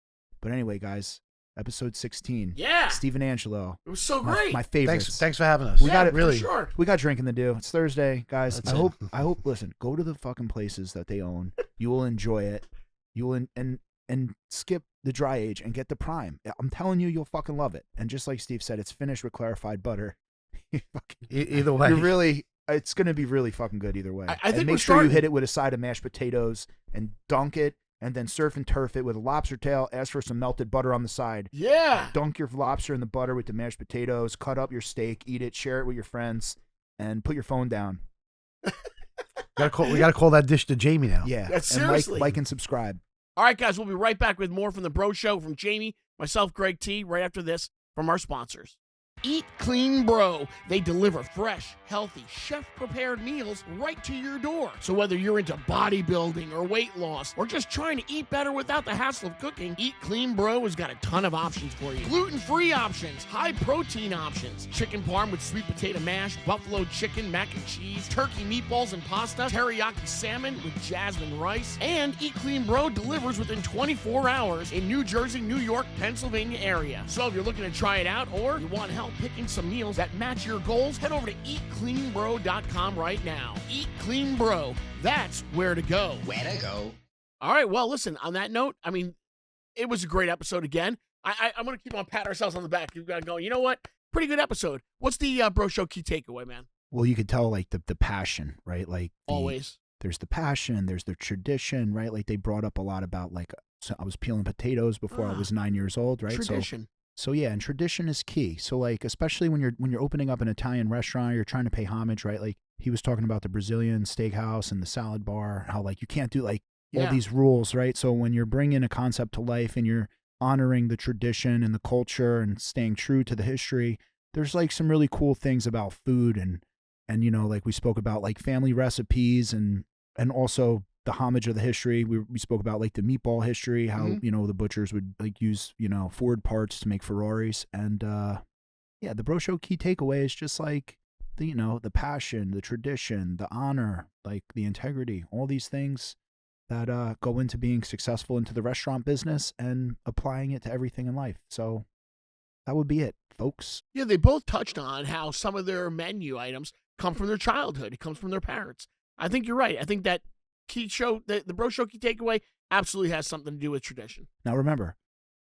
but anyway, guys, episode 16. Yeah. Steve and Angelo. It was so My, great. my favorites. Thanks for having us. We got it. Really. For sure. We got drinking to do. It's Thursday, guys. That's I hope. Listen, go to the fucking places that they own. You will enjoy it. You will and skip the dry age and get the prime. I'm telling you, you'll fucking love it. And just like Steve said, it's finished with clarified butter. Either way. You're really. It's gonna be really fucking good either way. I think and we're make sure you starting- hit it with a side of mashed potatoes and dunk it, and then surf and turf it with a lobster tail. Ask for some melted butter on the side. Yeah. Dunk your lobster in the butter with the mashed potatoes. Cut up your steak, eat it, share it with your friends, and put your phone down. We gotta call that dish to Jamie now. Yeah, That's and seriously. like and subscribe. All right, guys, we'll be right back with more from the Bro Show from Jamie, myself, Greg T, right after this from our sponsors. Eat Clean Bro. They deliver fresh, healthy, chef-prepared meals right to your door. So whether you're into bodybuilding or weight loss or just trying to eat better without the hassle of cooking, Eat Clean Bro has got a ton of options for you. Gluten-free options, high-protein options, chicken parm with sweet potato mash, buffalo chicken, mac and cheese, turkey meatballs and pasta, teriyaki salmon with jasmine rice, and Eat Clean Bro delivers within 24 hours in New Jersey, New York, Pennsylvania area. So if you're looking to try it out or you want help picking some meals that match your goals, head over to eatcleanbro.com right now. Eat Clean Bro. That's where to go. Where to go? All right. Well, listen, on that note, I mean, it was a great episode again. I'm going to keep on patting ourselves on the back. We've got to go, you know what? Pretty good episode. What's the Bro Show key takeaway, man? Well, you could tell like the passion, right? Like Always. there's the passion, there's the tradition, right? Like they brought up a lot about like so I was peeling potatoes before I was 9 years old, right? Tradition. So yeah, and tradition is key. So like, especially when you're opening up an Italian restaurant, you're trying to pay homage, right? Like he was talking about the Brazilian steakhouse and the salad bar, how like you can't do like all these rules, right? So when you're bringing a concept to life and you're honoring the tradition and the culture and staying true to the history, there's like some really cool things about food and you know, like we spoke about like family recipes and also the homage of the history. We spoke about like the meatball history, how, you know, the butchers would like use, you know, Ford parts to make Ferraris. And yeah, the Bro Show key takeaway is just like the, you know, the passion, the tradition, the honor, like the integrity, all these things that go into being successful into the restaurant business and applying it to everything in life. So that would be it, folks. Yeah, they both touched on how some of their menu items come from their childhood. It comes from their parents. I think you're right. I think that key show, the Bro Show Key Takeaway, absolutely has something to do with tradition. Now remember,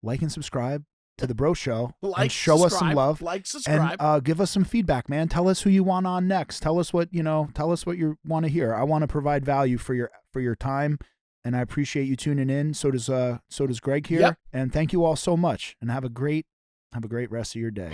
like and subscribe to the Bro Show Like, and show us some subscribe, love. Like, subscribe. And give us some feedback, man. Tell us who you want on next. Tell us what you want to hear. I want to provide value for your time, and I appreciate you tuning in. So does Greg here. Yep. And thank you all so much. And have a great rest of your day.